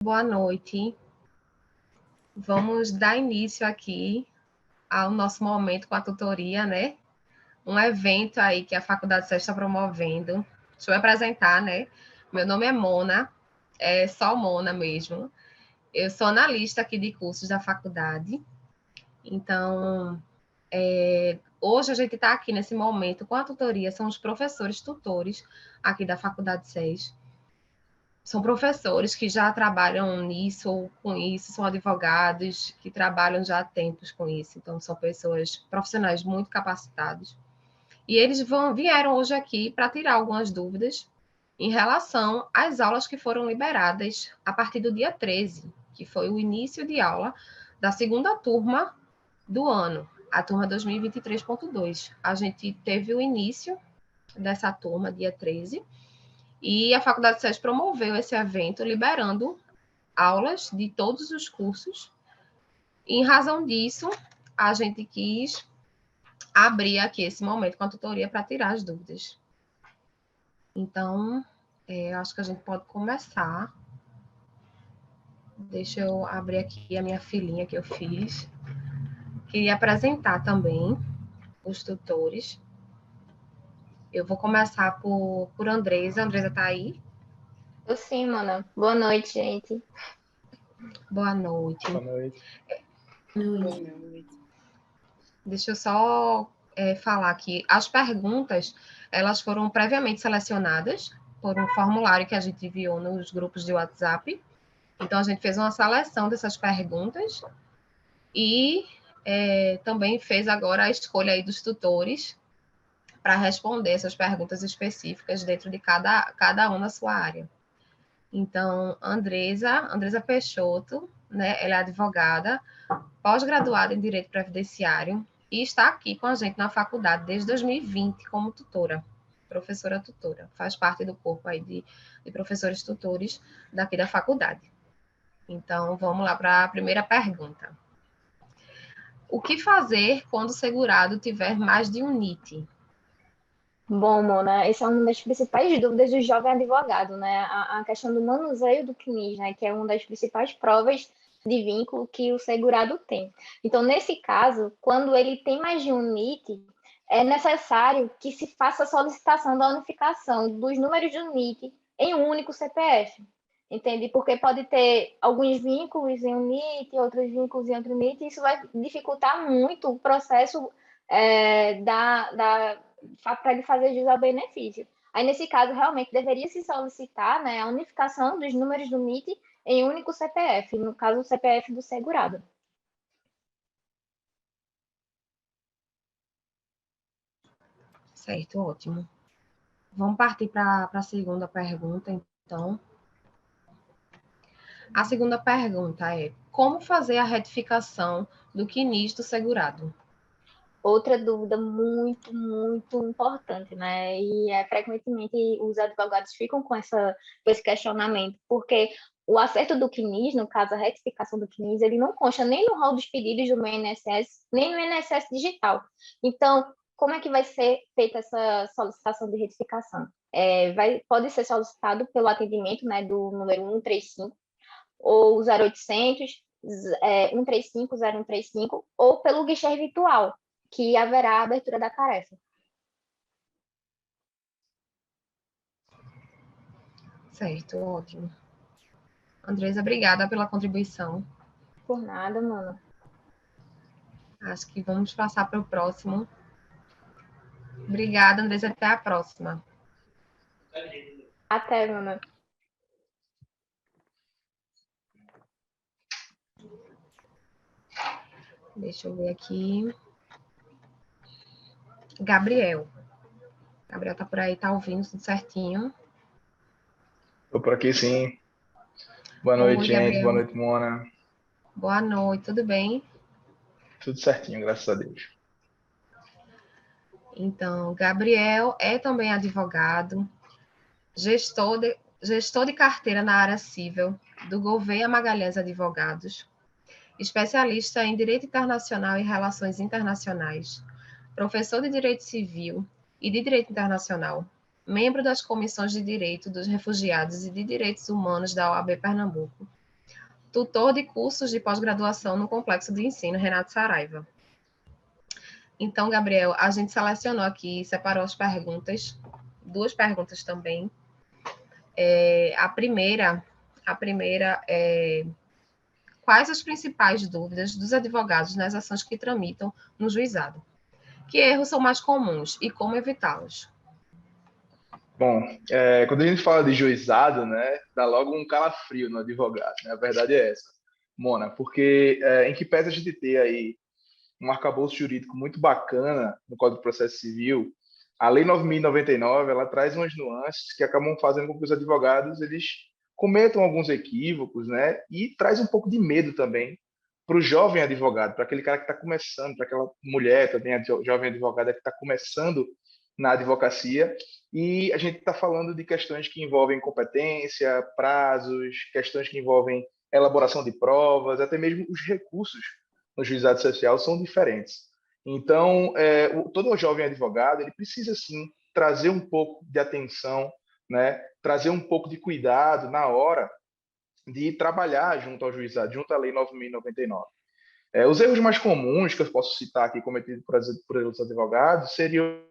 Boa noite. Vamos dar início aqui ao nosso momento com a tutoria, né? Um evento aí que a Faculdade SES está promovendo. Deixa eu apresentar, né? Meu nome é Mona, é só Mona mesmo. Eu sou analista aqui de cursos da faculdade. Então, hoje a gente está aqui nesse momento com a tutoria, são os professores tutores aqui da Faculdade SES. São professores que já trabalham nisso ou com isso, são advogados que trabalham já há tempos com isso, então são pessoas profissionais muito capacitados. E eles vieram hoje aqui para tirar algumas dúvidas em relação às aulas que foram liberadas a partir do dia 13, que foi o início de aula da segunda turma do ano, a turma 2023.2. A gente teve o início dessa turma, dia 13, e a Faculdade SES promoveu esse evento liberando aulas de todos os cursos. E, em razão disso, a gente quis abrir aqui esse momento com a tutoria para tirar as dúvidas. Então, acho que a gente pode começar. Deixa eu abrir aqui a minha filinha que eu fiz. Queria apresentar também os tutores. Eu vou começar por Andresa. Andresa está aí? Tô sim, mano. Boa noite, gente. Boa noite. Boa noite. Boa noite. Deixa eu só falar que as perguntas, elas foram previamente selecionadas por um formulário que a gente enviou nos grupos de WhatsApp. Então, a gente fez uma seleção dessas perguntas e também fez agora a escolha aí dos tutores para responder essas perguntas específicas dentro de cada um na sua área. Então, Andresa Peixoto, né, ela é advogada, pós-graduada em Direito Previdenciário, e está aqui com a gente na faculdade desde 2020 como tutora, professora tutora. Faz parte do corpo aí de professores tutores daqui da faculdade. Então, vamos lá para a primeira pergunta. O que fazer quando o segurado tiver mais de um NIT? Bom, Mona, essa é uma das principais dúvidas do jovem advogado, né? A questão do manuseio do CNIS, né? Que é uma das principais provas de vínculo que o segurado tem. Então, nesse caso, quando ele tem mais de um NIT, é necessário que se faça a solicitação da unificação dos números do NIT em um único CPF. Entende? Porque pode ter alguns vínculos em um NIT, outros vínculos em outro NIT, e isso vai dificultar muito o processo para ele fazer jus ao benefício. Aí, nesse caso, realmente deveria se solicitar, né, a unificação dos números do NIT em um único CPF, no caso, o CPF do segurado. Certo, ótimo. Vamos partir para a segunda pergunta, então. A segunda pergunta é: como fazer a retificação do CNIS do segurado? Outra dúvida muito, muito importante, né? E frequentemente os advogados ficam com esse questionamento, porque o acerto do CNIS, no caso, a retificação do CNIS, ele não consta nem no rol dos pedidos do meu INSS, nem no INSS digital. Então, como é que vai ser feita essa solicitação de retificação? Pode ser solicitado pelo atendimento, né, do número 135, ou 0800, 135, 0135, ou pelo guichê virtual, que haverá a abertura da tarefa. Certo, ótimo. Andresa, obrigada pela contribuição. Por nada, mano. Acho que vamos passar para o próximo. Obrigada, Andresa. Até a próxima. Até, mano. Deixa eu ver aqui. Gabriel. Gabriel tá por aí, tá ouvindo tudo certinho? Estou por aqui, sim. Boa Oi, noite, gente. Gabriel. Boa noite, Mona. Boa noite, tudo bem? Tudo certinho, graças a Deus. Então, Gabriel é também advogado, gestor de carteira na área civil do Gouveia Magalhães Advogados, especialista em Direito Internacional e Relações Internacionais, professor de Direito Civil e de Direito Internacional, membro das comissões de Direito dos Refugiados e de Direitos Humanos da OAB Pernambuco, tutor de cursos de pós-graduação no Complexo de Ensino Renato Saraiva. Então, Gabriel, a gente selecionou aqui, separou as perguntas, 2 perguntas também. A primeira é: quais as principais dúvidas dos advogados nas ações que tramitam no juizado? Que erros são mais comuns e como evitá-los? Bom, quando a gente fala de juizado, né, dá logo um calafrio no advogado, né? A verdade é essa, Mona, porque em que pese a gente ter aí um arcabouço jurídico muito bacana no Código de Processo Civil, a Lei 9.099, ela traz umas nuances que acabam fazendo com que os advogados eles cometam alguns equívocos, né? E traz um pouco de medo também para o jovem advogado, para aquele cara que está começando, para aquela mulher também, a jovem advogada que está começando na advocacia. E a gente está falando de questões que envolvem competência, prazos, questões que envolvem elaboração de provas, até mesmo os recursos no juizado social são diferentes. Então, todo jovem advogado ele precisa, sim, trazer um pouco de atenção, né? Trazer um pouco de cuidado na hora de trabalhar junto ao juizado, junto à Lei 9.099. Os erros mais comuns que eu posso citar aqui, cometidos por outros advogados, seriam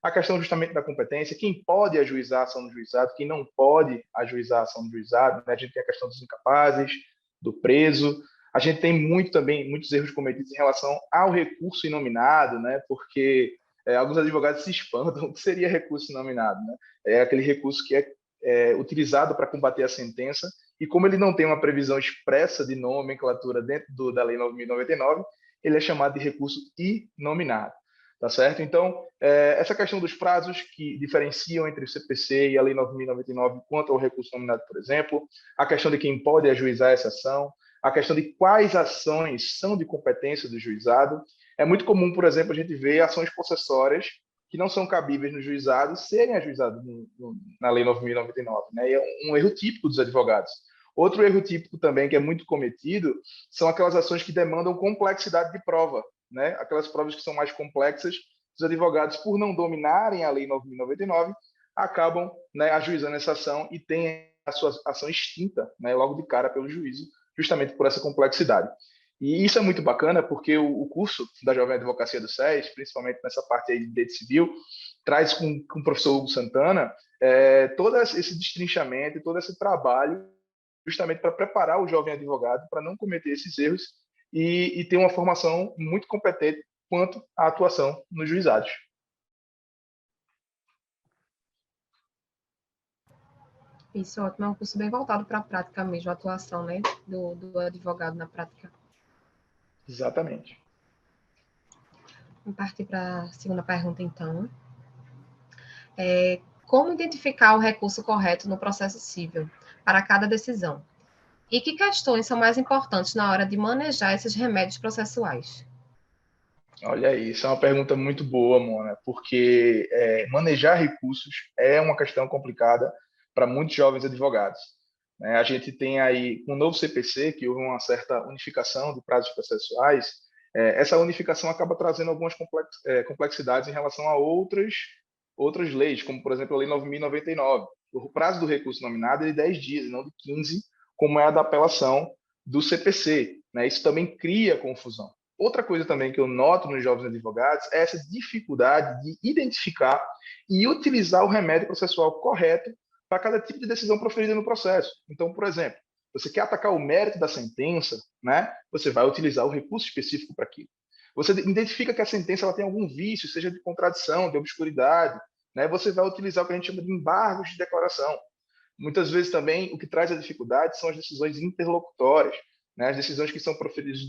a questão justamente da competência, quem pode ajuizar a ação no juizado, quem não pode ajuizar a ação no juizado, né? A gente tem a questão dos incapazes, do preso. A gente tem muitos erros cometidos em relação ao recurso inominado, né? Porque alguns advogados se espantam o que seria recurso inominado, né? É aquele recurso que é utilizado para combater a sentença, e como ele não tem uma previsão expressa de nomenclatura dentro da Lei 9.099, ele é chamado de recurso inominado, tá certo? Então, essa questão dos prazos que diferenciam entre o CPC e a Lei 9.099 quanto ao recurso nominado, por exemplo, a questão de quem pode ajuizar essa ação, a questão de quais ações são de competência do juizado. É muito comum, por exemplo, a gente ver ações possessórias que não são cabíveis no juizado serem ajuizadas na Lei 9.099, né? E é um erro típico dos advogados. Outro erro típico também que é muito cometido são aquelas ações que demandam complexidade de prova, né? Aquelas provas que são mais complexas, os advogados, por não dominarem a Lei 9.099, acabam, né, ajuizando essa ação e têm a sua ação extinta, né, logo de cara pelo juízo, justamente por essa complexidade. E isso é muito bacana porque o curso da Jovem Advocacia do SES, principalmente nessa parte aí de direito civil, traz com o professor Hugo Santana todo esse destrinchamento e todo esse trabalho justamente para preparar o jovem advogado para não cometer esses erros e ter uma formação muito competente quanto à atuação nos juizados. Isso, ótimo. É um curso bem voltado para a prática mesmo, a atuação, né, do advogado na prática. Exatamente. Vamos partir para a segunda pergunta, então. Como identificar o recurso correto no processo civil para cada decisão? E que questões são mais importantes na hora de manejar esses remédios processuais? Olha aí, isso é uma pergunta muito boa, Mona, porque manejar recursos é uma questão complicada para muitos jovens advogados, né? A gente tem aí, com o novo CPC, que houve uma certa unificação de prazos processuais, essa unificação acaba trazendo algumas complexidades em relação a outras leis, como, por exemplo, a Lei 9.099. O prazo do recurso nominado é de 10 dias, não de 15, como é a da apelação do CPC, né? Isso também cria confusão. Outra coisa também que eu noto nos jovens advogados é essa dificuldade de identificar e utilizar o remédio processual correto para cada tipo de decisão proferida no processo. Então, por exemplo, você quer atacar o mérito da sentença, né? Você vai utilizar o recurso específico para aquilo. Você identifica que a sentença ela tem algum vício, seja de contradição, de obscuridade, né? Você vai utilizar o que a gente chama de embargos de declaração. Muitas vezes também o que traz a dificuldade são as decisões interlocutórias, né? As decisões que são proferidas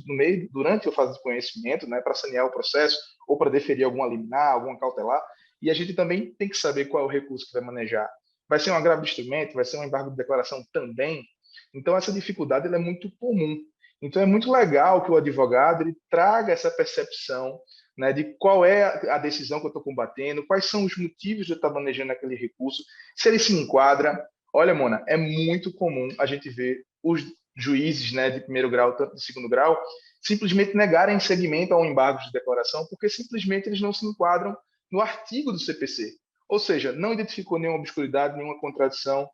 durante a fase de conhecimento, né? Para sanear o processo ou para deferir alguma liminar, alguma cautelar. E a gente também tem que saber qual é o recurso que vai manejar. Vai ser um agravo de instrumento? Vai ser um embargo de declaração também? Então, essa dificuldade ela é muito comum. Então, é muito legal que o advogado ele traga essa percepção, né, de qual é a decisão que eu estou combatendo, quais são os motivos de eu estar manejando aquele recurso, se ele se enquadra. Olha, Mona, é muito comum a gente ver os juízes, né, de primeiro grau, tanto de segundo grau, simplesmente negarem seguimento ao embargo de declaração, porque simplesmente eles não se enquadram no artigo do CPC. Ou seja, não identificou nenhuma obscuridade, nenhuma contradição.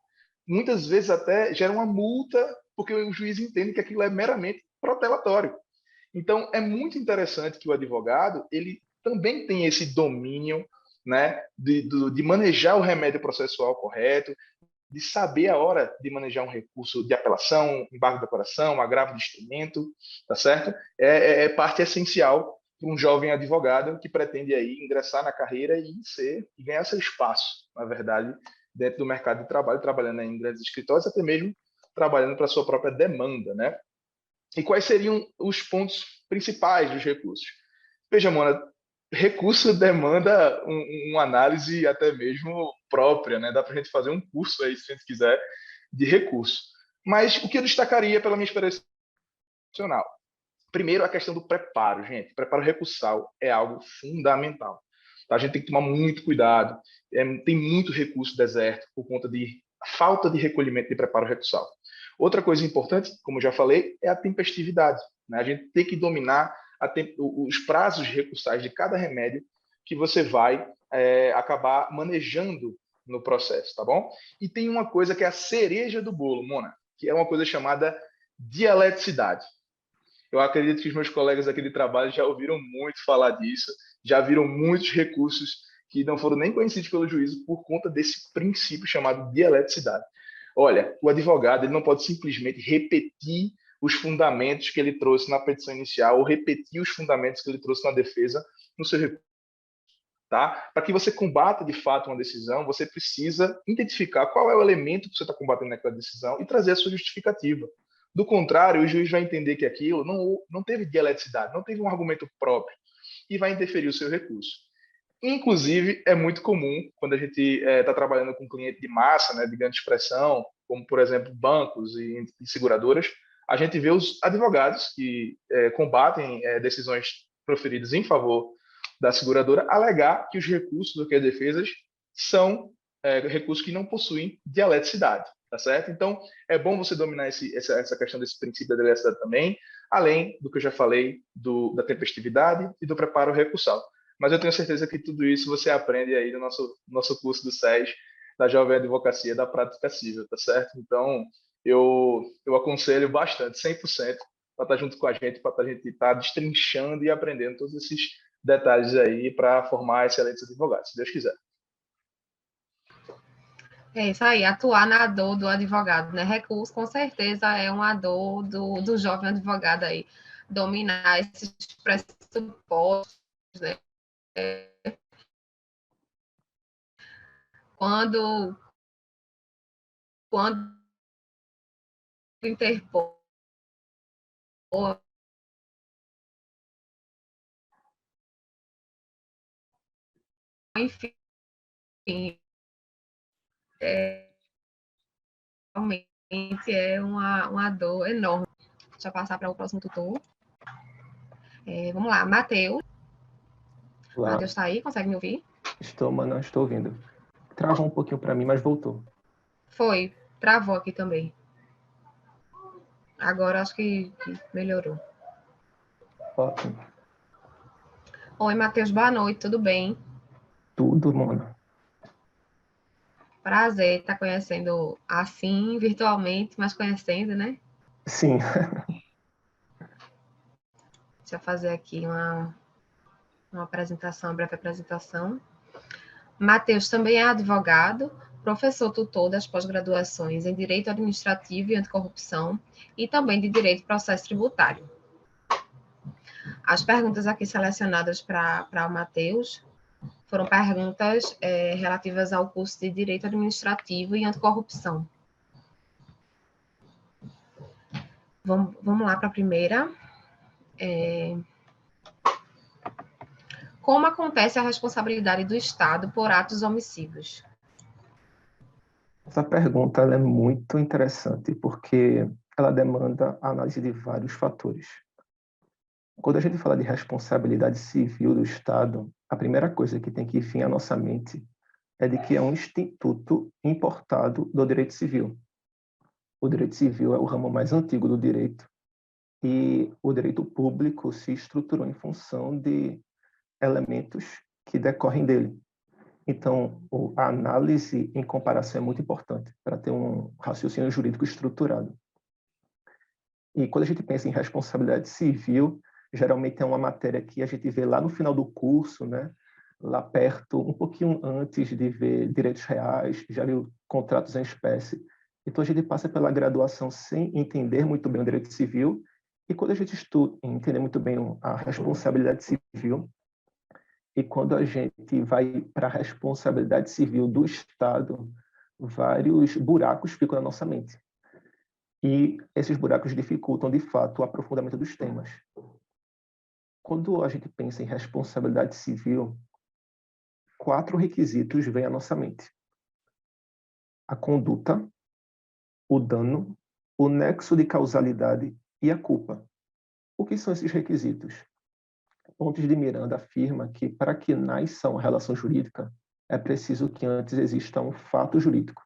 Muitas vezes até gera uma multa porque o juiz entende que aquilo é meramente protelatório. Então, é muito interessante que o advogado ele também tem esse domínio, né, de manejar o remédio processual correto, de saber a hora de manejar um recurso de apelação, embargo de apelação, agravo de instrumento, tá certo? É parte essencial para um jovem advogado que pretende aí ingressar na carreira e ganhar seu espaço, na verdade, dentro do mercado de trabalho, trabalhando em grandes escritórios, até mesmo trabalhando para a sua própria demanda, né? E quais seriam os pontos principais dos recursos? Veja, Mona, recurso demanda uma análise até mesmo própria, né? Dá para a gente fazer um curso aí, se a gente quiser, de recurso. Mas o que eu destacaria pela minha experiência profissional? Primeiro, a questão do preparo, gente. Preparo recursal é algo fundamental. A gente tem que tomar muito cuidado. Tem muito recurso deserto por conta de falta de recolhimento de preparo recursal. Outra coisa importante, como eu já falei, é a tempestividade, né? A gente tem que dominar os prazos recursais de cada remédio que você vai acabar manejando no processo, tá bom? E tem uma coisa que é a cereja do bolo, Mona, que é uma coisa chamada dialeticidade. Eu acredito que os meus colegas aqui de trabalho já ouviram muito falar disso, já viram muitos recursos que não foram nem conhecidos pelo juízo por conta desse princípio chamado dialeticidade. Olha, o advogado ele não pode simplesmente repetir os fundamentos que ele trouxe na petição inicial ou repetir os fundamentos que ele trouxe na defesa no seu recurso. Tá? Para que você combata de fato uma decisão, você precisa identificar qual é o elemento que você está combatendo naquela decisão e trazer a sua justificativa. Do contrário, o juiz vai entender que aquilo não teve dialeticidade, não teve um argumento próprio e vai interferir o seu recurso. Inclusive, é muito comum, quando a gente está trabalhando com cliente de massa, né, de grande expressão, como, por exemplo, bancos e seguradoras, a gente vê os advogados que combatem decisões proferidas em favor da seguradora alegar que os recursos do que as defesas são recursos que não possuem dialeticidade, tá certo? Então, é bom você dominar essa questão desse princípio da dialeticidade também, além do que eu já falei da tempestividade e do preparo recursal. Mas eu tenho certeza que tudo isso você aprende aí no nosso curso do SES, da Jovem Advocacia da Prática Civil, tá certo? Então, eu aconselho bastante, 100%, para estar junto com a gente, para a gente estar destrinchando e aprendendo todos esses detalhes aí para formar excelentes advogados, se Deus quiser. É isso aí, atuar na dor do advogado, né? Recurso, com certeza, é uma dor do jovem advogado aí. Dominar esses pressupostos, né? Quando interpor, enfim, realmente é uma dor enorme. Deixa eu passar para o próximo tutor. Vamos lá, Matheus. Matheus está aí? Consegue me ouvir? Estou, mas não estou ouvindo. Travou um pouquinho para mim, mas voltou. Foi, travou aqui também. Agora acho que melhorou. Ótimo. Oi, Matheus, boa noite, tudo bem? Tudo, Mona. Prazer estar conhecendo assim, virtualmente, mas conhecendo, né? Sim. Deixa eu fazer aqui uma apresentação, uma breve apresentação. Matheus também é advogado, professor tutor das pós-graduações em Direito Administrativo e Anticorrupção e também de Direito e Processo Tributário. As perguntas aqui selecionadas para o Matheus foram perguntas relativas ao curso de Direito Administrativo e Anticorrupção. Vamos lá para a primeira. Como acontece a responsabilidade do Estado por atos omissivos? Essa pergunta ela é muito interessante porque ela demanda a análise de vários fatores. Quando a gente fala de responsabilidade civil do Estado, a primeira coisa que tem que vir à nossa mente é de que é um instituto importado do direito civil. O direito civil é o ramo mais antigo do direito e o direito público se estruturou em função de elementos que decorrem dele. Então, a análise em comparação é muito importante para ter um raciocínio jurídico estruturado. E quando a gente pensa em responsabilidade civil, geralmente é uma matéria que a gente vê lá no final do curso, né? Lá perto, um pouquinho antes de ver direitos reais, já viu contratos em espécie. Então, a gente passa pela graduação sem entender muito bem o direito civil, e quando a gente estuda, entender muito bem a responsabilidade civil, e quando a gente vai para a responsabilidade civil do Estado, vários buracos ficam na nossa mente. E esses buracos dificultam, de fato, o aprofundamento dos temas. Quando a gente pensa em responsabilidade civil, 4 requisitos vêm à nossa mente: a conduta, o dano, o nexo de causalidade e a culpa. O que são esses requisitos? Pontes de Miranda afirma que, para que nasça uma relação jurídica, é preciso que antes exista um fato jurídico.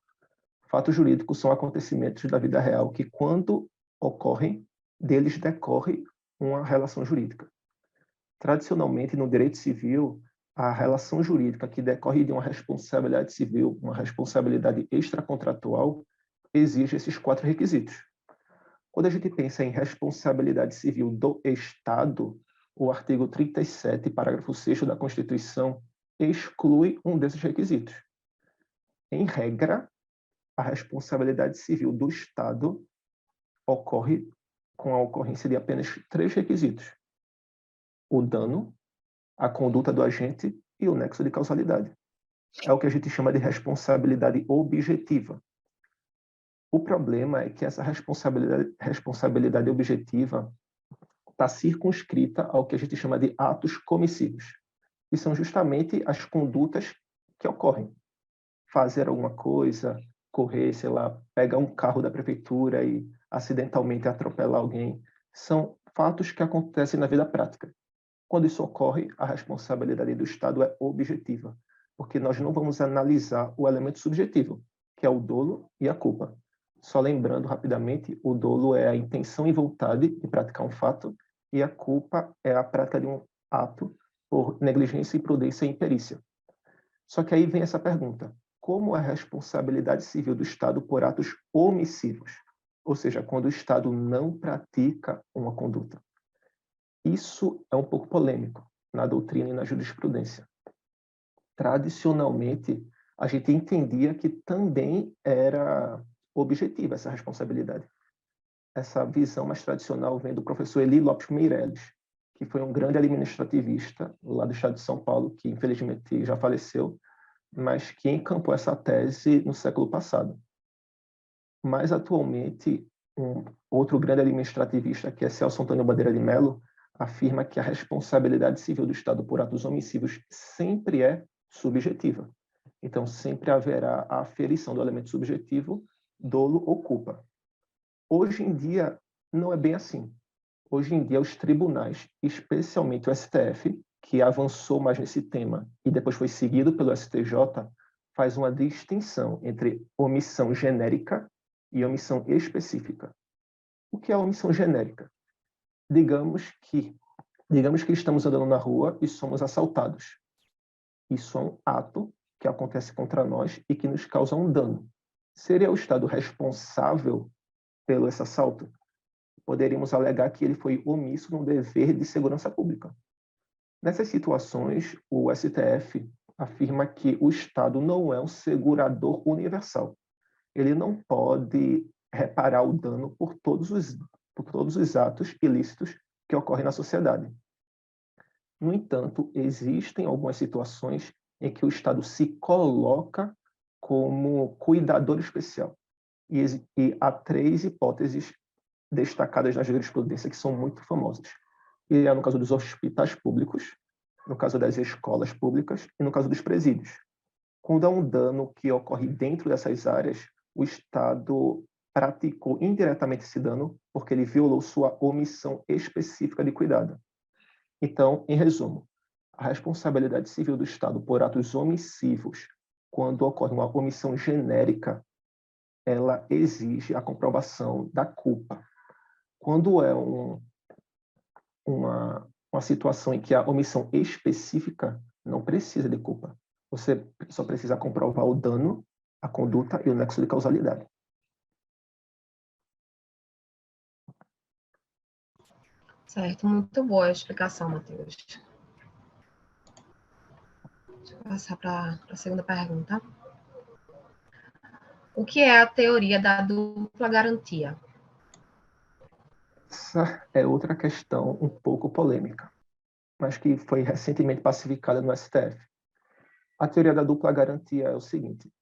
Fatos jurídicos são acontecimentos da vida real que, quando ocorrem, deles decorre uma relação jurídica. Tradicionalmente, no direito civil, a relação jurídica que decorre de uma responsabilidade civil, uma responsabilidade extracontratual, exige esses 4 requisitos. Quando a gente pensa em responsabilidade civil do Estado, o artigo 37, parágrafo 6º da Constituição, exclui um desses requisitos. Em regra, a responsabilidade civil do Estado ocorre com a ocorrência de apenas 3 requisitos: o dano, a conduta do agente e o nexo de causalidade. É o que a gente chama de responsabilidade objetiva. O problema é que essa responsabilidade objetiva está circunscrita ao que a gente chama de atos comissivos, que são justamente as condutas que ocorrem. Fazer alguma coisa, correr, sei lá, pegar um carro da prefeitura e acidentalmente atropelar alguém, são fatos que acontecem na vida prática. Quando isso ocorre, a responsabilidade do Estado é objetiva, porque nós não vamos analisar o elemento subjetivo, que é o dolo e a culpa. Só lembrando rapidamente, o dolo é a intenção e vontade de praticar um fato, e a culpa é a prática de um ato por negligência, imprudência e imperícia. Só que aí vem essa pergunta: como é a responsabilidade civil do Estado por atos omissivos? Ou seja, quando o Estado não pratica uma conduta. Isso é um pouco polêmico na doutrina e na jurisprudência. Tradicionalmente, a gente entendia que também era objetiva essa responsabilidade. Essa visão mais tradicional vem do professor Eli Lopes Meireles, que foi um grande administrativista lá do estado de São Paulo, que infelizmente já faleceu, mas que encampou essa tese no século passado. Mais atualmente, um outro grande administrativista, que é Celso Antônio Bandeira de Mello, afirma que a responsabilidade civil do Estado por atos omissivos sempre é subjetiva. Então, sempre haverá a aferição do elemento subjetivo, dolo ou culpa. Hoje em dia, não é bem assim. Hoje em dia, os tribunais, especialmente o STF, que avançou mais nesse tema e depois foi seguido pelo STJ, faz uma distinção entre omissão genérica e omissão específica. O que é omissão genérica? Digamos que estamos andando na rua e somos assaltados. Isso é um ato que acontece contra nós e que nos causa um dano. Seria o Estado responsável pelo esse assalto? Poderíamos alegar que ele foi omisso no dever de segurança pública. Nessas situações, o STF afirma que o Estado não é um segurador universal. Ele não pode reparar o dano por todos os atos ilícitos que ocorrem na sociedade. No entanto, existem algumas situações em que o Estado se coloca como cuidador especial. E há 3 hipóteses destacadas na jurisprudência que são muito famosas. E é no caso dos hospitais públicos, no caso das escolas públicas e no caso dos presídios. Quando há um dano que ocorre dentro dessas áreas, o Estado praticou indiretamente esse dano porque ele violou sua omissão específica de cuidado. Então, em resumo, a responsabilidade civil do Estado por atos omissivos, quando ocorre uma omissão genérica, ela exige a comprovação da culpa. Quando é uma situação em que a omissão específica não precisa de culpa. Você só precisa comprovar o dano, a conduta e o nexo de causalidade. Certo, muito boa a explicação, Matheus. Deixa eu passar para a segunda pergunta. O que é a teoria da dupla garantia? Essa é outra questão um pouco polêmica, mas que foi recentemente pacificada no STF. A teoria da dupla garantia é o seguinte: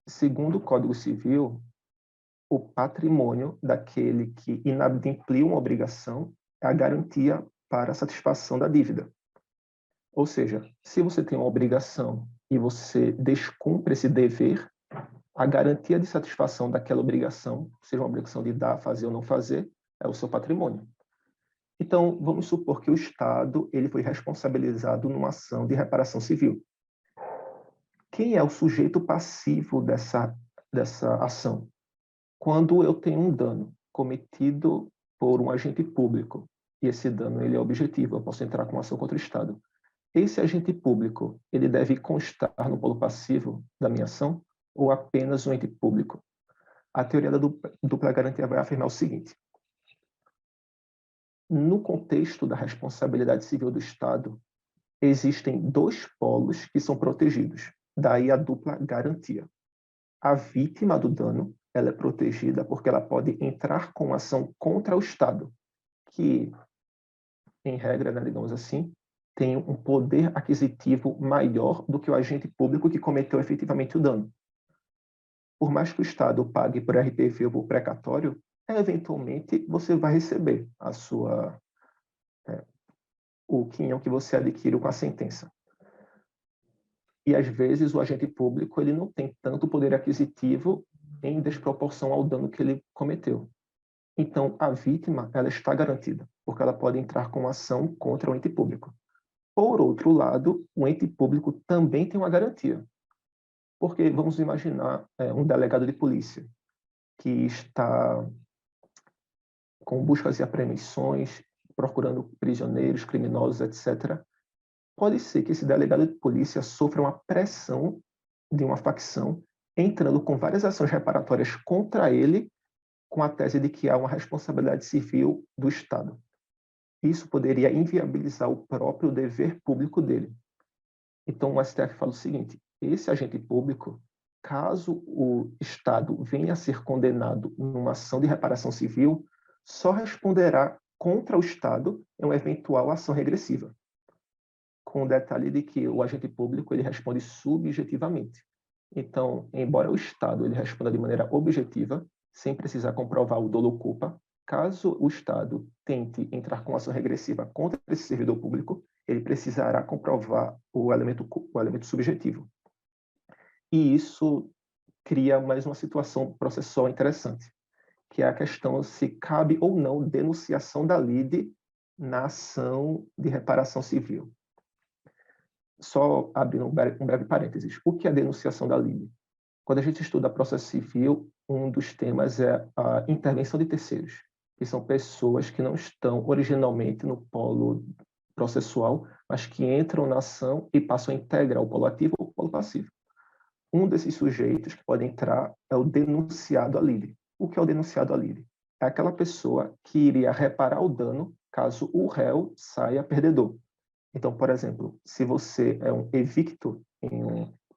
segundo o Código Civil, o patrimônio daquele que inadimpliu uma obrigação é a garantia para a satisfação da dívida. Ou seja, se você tem uma obrigação e você descumpre esse dever, a garantia de satisfação daquela obrigação, seja uma obrigação de dar, fazer ou não fazer, é o seu patrimônio. Então, vamos supor que o Estado ele foi responsabilizado numa ação de reparação civil. Quem é o sujeito passivo dessa ação? Quando eu tenho um dano cometido por um agente público, e esse dano ele é objetivo, eu posso entrar com ação contra o Estado. Esse agente público, ele deve constar no polo passivo da minha ação ou apenas um ente público? A teoria da dupla garantia vai afirmar o seguinte: no contexto da responsabilidade civil do Estado, existem dois polos que são protegidos, daí a dupla garantia. A vítima do dano, ela é protegida porque ela pode entrar com ação contra o Estado, que, em regra, né, digamos assim, tem um poder aquisitivo maior do que o agente público que cometeu efetivamente o dano. Por mais que o Estado pague por RPV ou por precatório, eventualmente você vai receber o quinhão que você adquiriu com a sentença. E, às vezes, o agente público ele não tem tanto poder aquisitivo em desproporção ao dano que ele cometeu. Então, a vítima ela está garantida, porque ela pode entrar com ação contra o ente público. Por outro lado, o ente público também tem uma garantia. Porque vamos imaginar um delegado de polícia que está com buscas e apreensões, procurando prisioneiros, criminosos, etc. Pode ser que esse delegado de polícia sofra uma pressão de uma facção, entrando com várias ações reparatórias contra ele, com a tese de que há uma responsabilidade civil do Estado. Isso poderia inviabilizar o próprio dever público dele. Então, o STF fala o seguinte: esse agente público, caso o Estado venha a ser condenado numa ação de reparação civil, só responderá contra o Estado em uma eventual ação regressiva, com o detalhe de que o agente público ele responde subjetivamente. Então, embora o Estado ele responda de maneira objetiva, sem precisar comprovar o dolo ou culpa, caso o Estado tente entrar com ação regressiva contra esse servidor público, ele precisará comprovar o elemento subjetivo. E isso cria mais uma situação processual interessante, que é a questão se cabe ou não denunciação da lide na ação de reparação civil. Só abrindo um breve parênteses. O que é a denunciação da lide? Quando a gente estuda processo civil, um dos temas é a intervenção de terceiros, que são pessoas que não estão originalmente no polo processual, mas que entram na ação e passam a integrar o polo ativo ou o polo passivo. Um desses sujeitos que pode entrar é o denunciado à lide. O que é o denunciado à lide? É aquela pessoa que iria reparar o dano caso o réu saia perdedor. Então, por exemplo, se você é um evicto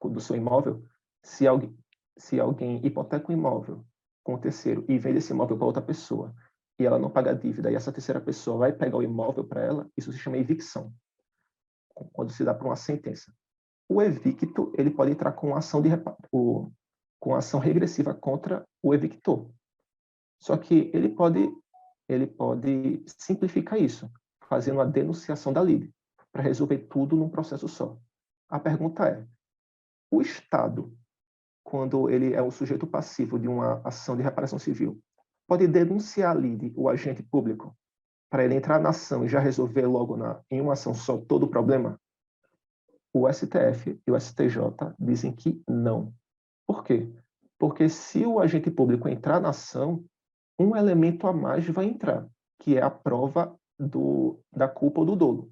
do seu imóvel, se alguém hipoteca um imóvel com o terceiro e vende esse imóvel para outra pessoa e ela não paga a dívida e essa terceira pessoa vai pegar o imóvel para ela, isso se chama evicção, quando se dá para uma sentença. O evicto ele pode entrar com com ação regressiva contra o evictor. Só que ele pode simplificar isso, fazendo a denunciação da lide, para resolver tudo num processo só. A pergunta é: o Estado, quando ele é o sujeito passivo de uma ação de reparação civil, pode denunciar a lide, o agente público, para ele entrar na ação e já resolver logo em uma ação só todo o problema? O STF e o STJ dizem que não. Por quê? Porque se o agente público entrar na ação, um elemento a mais vai entrar, que é a prova da culpa ou do dolo.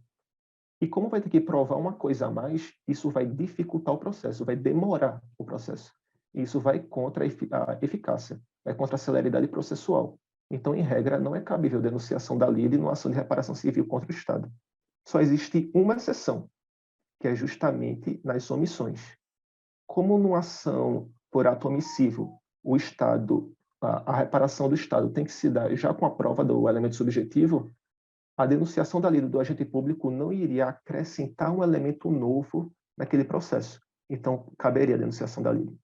E como vai ter que provar uma coisa a mais, isso vai dificultar o processo, vai demorar o processo. Isso vai contra a eficácia, vai contra a celeridade processual. Então, em regra, não é cabível denunciação da lide numa ação de reparação civil contra o Estado. Só existe uma exceção, que é justamente nas omissões. Como numa ação por ato omissivo, o Estado, a reparação do Estado tem que se dar já com a prova do elemento subjetivo, a denunciação da lide do agente público não iria acrescentar um elemento novo naquele processo. Então, caberia a denunciação da lide.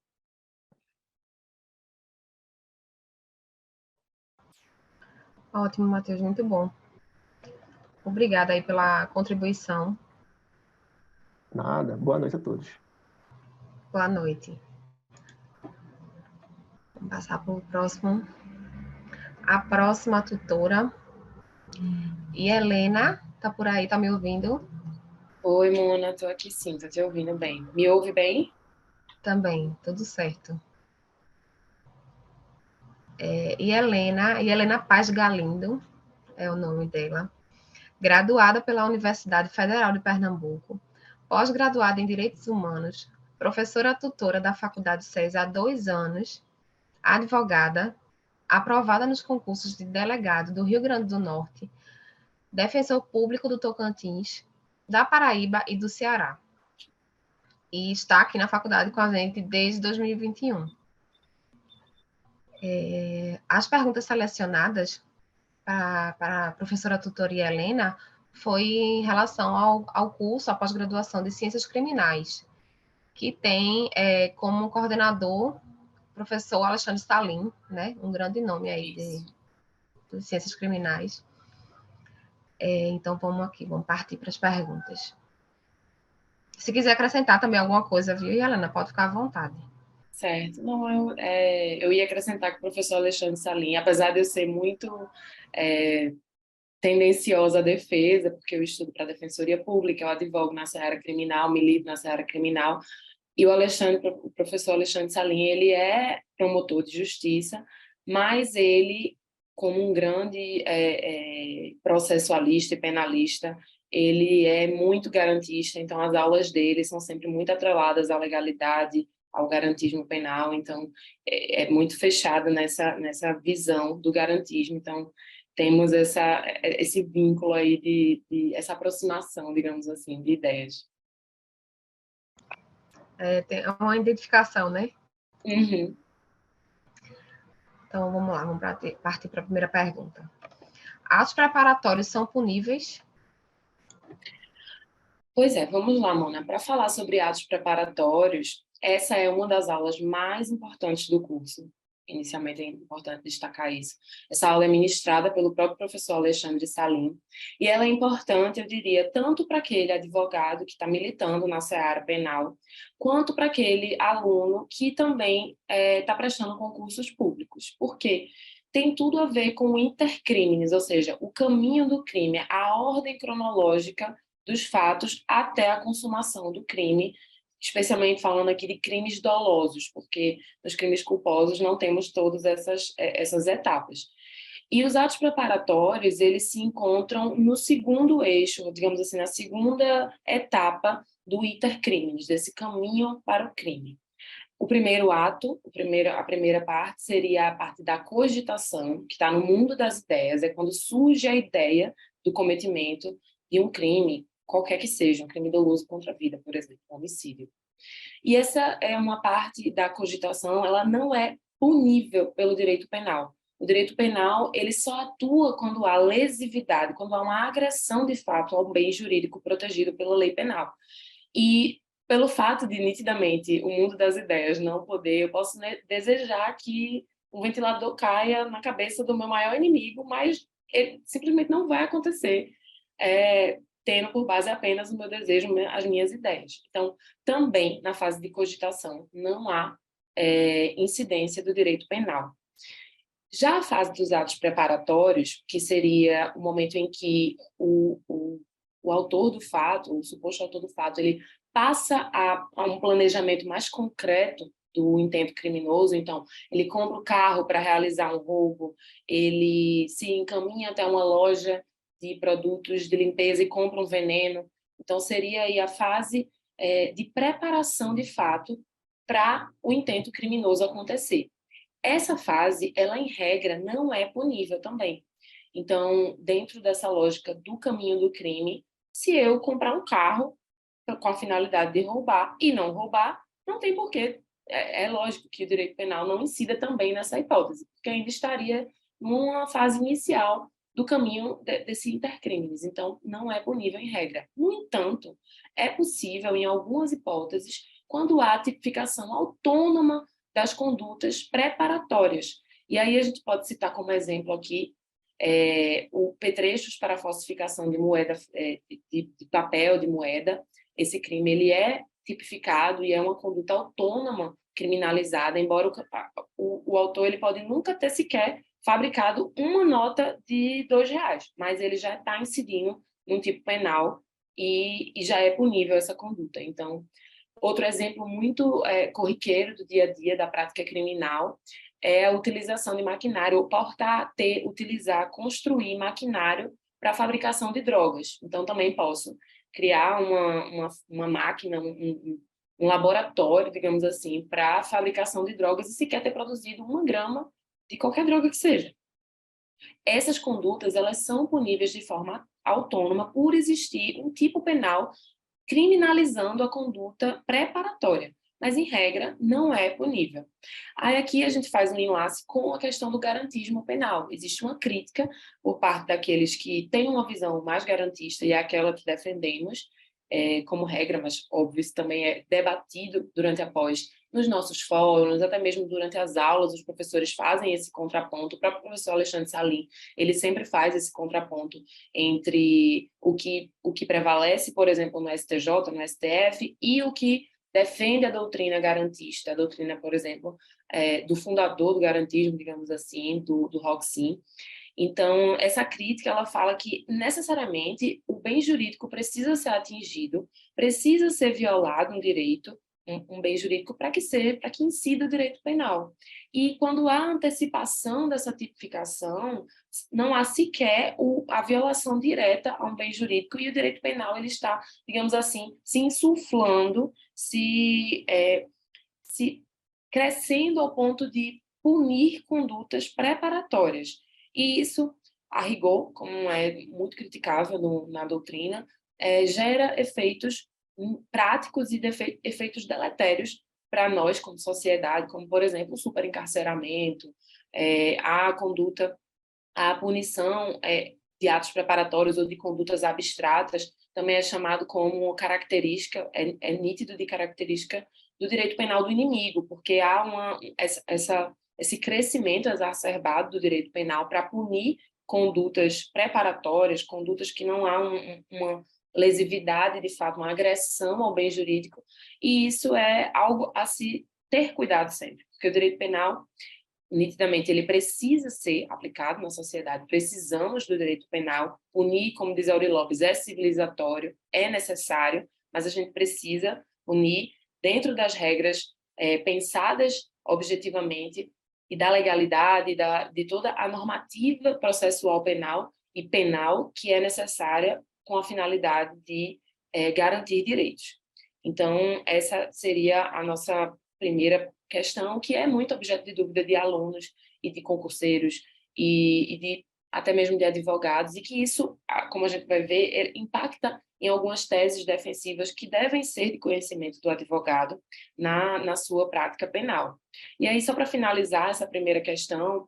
Ótimo, Matheus, muito bom. Obrigada aí pela contribuição. Nada. Boa noite a todos. Boa noite. Vamos passar para o próximo. A próxima tutora. E Helena, tá por aí, tá me ouvindo? Oi, Mona, tô aqui sim, tô te ouvindo bem. Me ouve bem? Também, tudo certo. E Helena Paz Galindo, é o nome dela. Graduada pela Universidade Federal de Pernambuco, pós-graduada em Direitos Humanos, professora tutora da Faculdade SES há 2 anos, advogada, aprovada nos concursos de delegado do Rio Grande do Norte, defensor público do Tocantins, da Paraíba e do Ceará. E está aqui na faculdade com a gente desde 2021. As perguntas selecionadas para a professora tutoria Helena foi em relação ao curso, à pós-graduação de Ciências Criminais, que tem como coordenador o professor Alexandre Salim, né, um grande nome aí de Ciências Criminais. Então, vamos partir para as perguntas. Se quiser acrescentar também alguma coisa, viu, Helena, pode ficar à vontade. Certo. Não, eu ia acrescentar que o professor Alexandre Salim, apesar de eu ser muito tendenciosa à defesa, porque eu estudo para a Defensoria Pública, eu advogo na seara criminal, milito na seara criminal, e o professor Alexandre Salim, ele é promotor de justiça, mas ele, como um grande processualista e penalista, ele é muito garantista, então as aulas dele são sempre muito atreladas à legalidade, ao garantismo penal, então é muito fechado nessa visão do garantismo, então temos esse vínculo aí essa aproximação, digamos assim, de ideias. Tem uma identificação, né? Uhum. Então, vamos lá, vamos partir para a primeira pergunta. Atos preparatórios são puníveis? Pois é, vamos lá, Mona. Para falar sobre atos preparatórios, essa é uma das aulas mais importantes do curso. Inicialmente é importante destacar isso. Essa aula é ministrada pelo próprio professor Alexandre Salim, e ela é importante, eu diria, tanto para aquele advogado que está militando na seara penal, quanto para aquele aluno que também está prestando concursos públicos. Por quê? Tem tudo a ver com o intercrimes, ou seja, o caminho do crime, a ordem cronológica dos fatos até a consumação do crime, especialmente falando aqui de crimes dolosos, porque nos crimes culposos não temos todas essas etapas. E os atos preparatórios, eles se encontram no segundo eixo, digamos assim, na segunda etapa do iter crimes, desse caminho para o crime. O primeiro ato, a primeira parte, seria a parte da cogitação, que está no mundo das ideias, é quando surge a ideia do cometimento de um crime, qualquer que seja, um crime doloso contra a vida, por exemplo, um homicídio. E essa é uma parte da cogitação, ela não é punível pelo direito penal. O direito penal, ele só atua quando há lesividade, quando há uma agressão de fato ao bem jurídico protegido pela lei penal. E pelo fato de, nitidamente, o mundo das ideias não poder, eu posso desejar que o ventilador caia na cabeça do meu maior inimigo, mas ele simplesmente não vai acontecer, tendo por base apenas o meu desejo, as minhas ideias. Então, também, na fase de cogitação, não há incidência do direito penal. Já a fase dos atos preparatórios, que seria o momento em que o autor do fato, o suposto autor do fato, ele passa a um planejamento mais concreto do intento criminoso, então ele compra o carro para realizar um roubo, ele se encaminha até uma loja de produtos de limpeza e compra um veneno, então seria aí a fase de preparação de fato para o intento criminoso acontecer. Essa fase, ela em regra, não é punível também. Então, dentro dessa lógica do caminho do crime, se eu comprar um carro com a finalidade de roubar e não roubar, não tem porquê. É lógico que o direito penal não incida também nessa hipótese, porque ainda estaria numa fase inicial do caminho desse intercrimes. Então, não é punível em regra. No entanto, é possível, em algumas hipóteses, quando há tipificação autônoma das condutas preparatórias. E aí a gente pode citar como exemplo aqui o petrechos para falsificação de moeda, de papel, de moeda. Esse crime ele é tipificado e é uma conduta autônoma criminalizada, embora o autor ele pode nunca ter sequer fabricado uma nota de R$2, mas ele já está incidindo num tipo penal e já é punível essa conduta. Então, outro exemplo muito corriqueiro do dia a dia da prática criminal é a utilização de maquinário, ou portar, utilizar, construir maquinário para a fabricação de drogas. Então, também posso criar uma máquina, um laboratório, digamos assim, para a fabricação de drogas e sequer ter produzido 1 grama de qualquer droga que seja. Essas condutas, elas são puníveis de forma autônoma por existir um tipo penal criminalizando a conduta preparatória, mas, em regra, não é punível. Aí aqui a gente faz um enlace com a questão do garantismo penal. Existe uma crítica por parte daqueles que têm uma visão mais garantista, e é aquela que defendemos como regra, mas, óbvio, isso também é debatido durante a pós nos nossos fóruns, até mesmo durante as aulas, os professores fazem esse contraponto. O próprio professor Alexandre Salim, ele sempre faz esse contraponto entre o que prevalece, por exemplo, no STJ, no STF, e o que defende a doutrina garantista, a doutrina, por exemplo, do fundador do garantismo, digamos assim, do Roxin. Então, essa crítica, ela fala que, necessariamente, o bem jurídico precisa ser atingido, precisa ser violado um direito, um bem jurídico, para que incida o direito penal. E, quando há antecipação dessa tipificação, não há sequer a violação direta a um bem jurídico, e o direito penal ele está, digamos assim, se insuflando, se crescendo ao ponto de punir condutas preparatórias. E isso, a rigor, como é muito criticável na doutrina, gera efeitos práticos e efeitos deletérios para nós como sociedade, como, por exemplo, o superencarceramento, a punição de atos preparatórios ou de condutas abstratas, também é chamado como característica, é nítido de característica do direito penal do inimigo, porque há esse crescimento exacerbado do direito penal para punir condutas preparatórias, condutas que não há uma lesividade, de fato, uma agressão ao bem jurídico, e isso é algo a se ter cuidado sempre, porque o direito penal, nitidamente, ele precisa ser aplicado na sociedade, precisamos do direito penal, punir, como diz Auri Lopes, é civilizatório, é necessário, mas a gente precisa punir dentro das regras pensadas objetivamente e da legalidade, de toda a normativa processual penal e penal que é necessária com a finalidade de garantir direitos. Então, essa seria a nossa primeira questão, que é muito objeto de dúvida de alunos e de concurseiros e até mesmo de advogados, e que isso, como a gente vai ver, impacta em algumas teses defensivas que devem ser de conhecimento do advogado na sua prática penal. E aí, só para finalizar essa primeira questão,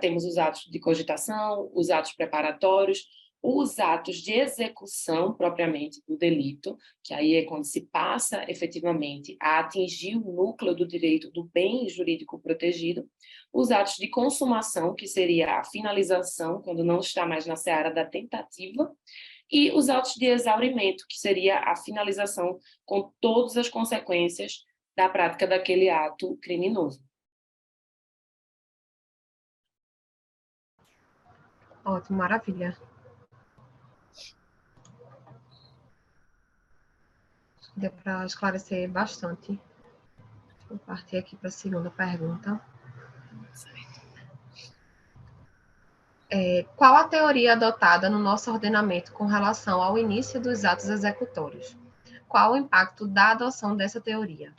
temos os atos de cogitação, os atos preparatórios, os atos de execução propriamente do delito, que aí é quando se passa efetivamente a atingir o núcleo do direito do bem jurídico protegido, os atos de consumação, que seria a finalização, quando não está mais na seara da tentativa, e os autos de exaurimento, que seria a finalização com todas as consequências da prática daquele ato criminoso. Ótimo, maravilha. Deu para esclarecer bastante. Vou partir aqui para a segunda pergunta. Qual a teoria adotada no nosso ordenamento com relação ao início dos atos executórios? Qual o impacto da adoção dessa teoria?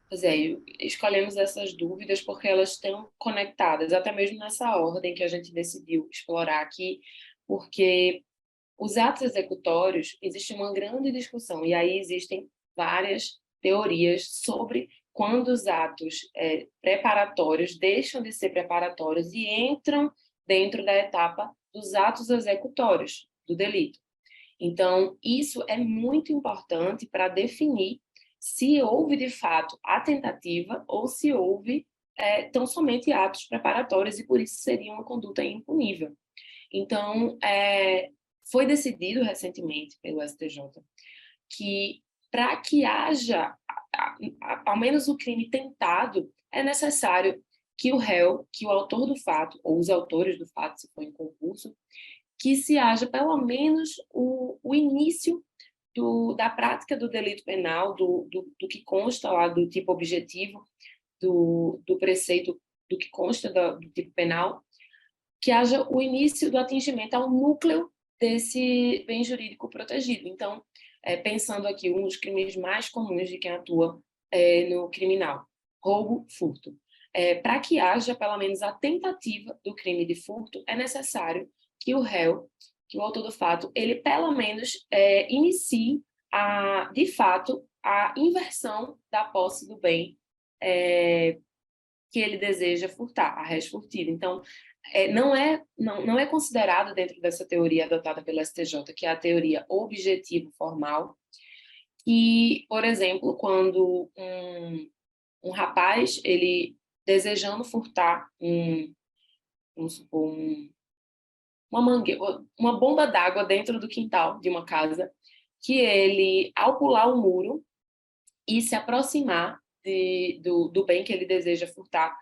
Pois é, escolhemos essas dúvidas porque elas estão conectadas, até mesmo nessa ordem que a gente decidiu explorar aqui, porque os atos executórios, existe uma grande discussão, e aí existem várias teorias sobre quando os atos preparatórios deixam de ser preparatórios e entram dentro da etapa dos atos executórios do delito. Então, isso é muito importante para definir se houve, de fato, a tentativa ou se houve tão somente atos preparatórios e, por isso, seria uma conduta impunível. Então, foi decidido recentemente pelo STJ que, para que haja, ao menos o crime tentado, é necessário que o réu, que o autor do fato, ou os autores do fato, se for em concurso, que se haja pelo menos o início da prática do delito penal, do que consta lá do tipo objetivo, do preceito, do que consta do tipo penal, que haja o início do atingimento ao núcleo desse bem jurídico protegido. Então, pensando aqui, um dos crimes mais comuns de quem atua no criminal, roubo, furto. Para que haja pelo menos a tentativa do crime de furto, é necessário que o réu, que o autor do fato, ele pelo menos inicie, de fato, a inversão da posse do bem que ele deseja furtar, a res furtiva. Então, não é considerado dentro dessa teoria adotada pela STJ, que é a teoria objetivo formal, que, por exemplo, quando um rapaz, ele desejando furtar vamos supor, uma bomba d'água dentro do quintal de uma casa, que ele, ao pular o muro e se aproximar do bem que ele deseja furtar,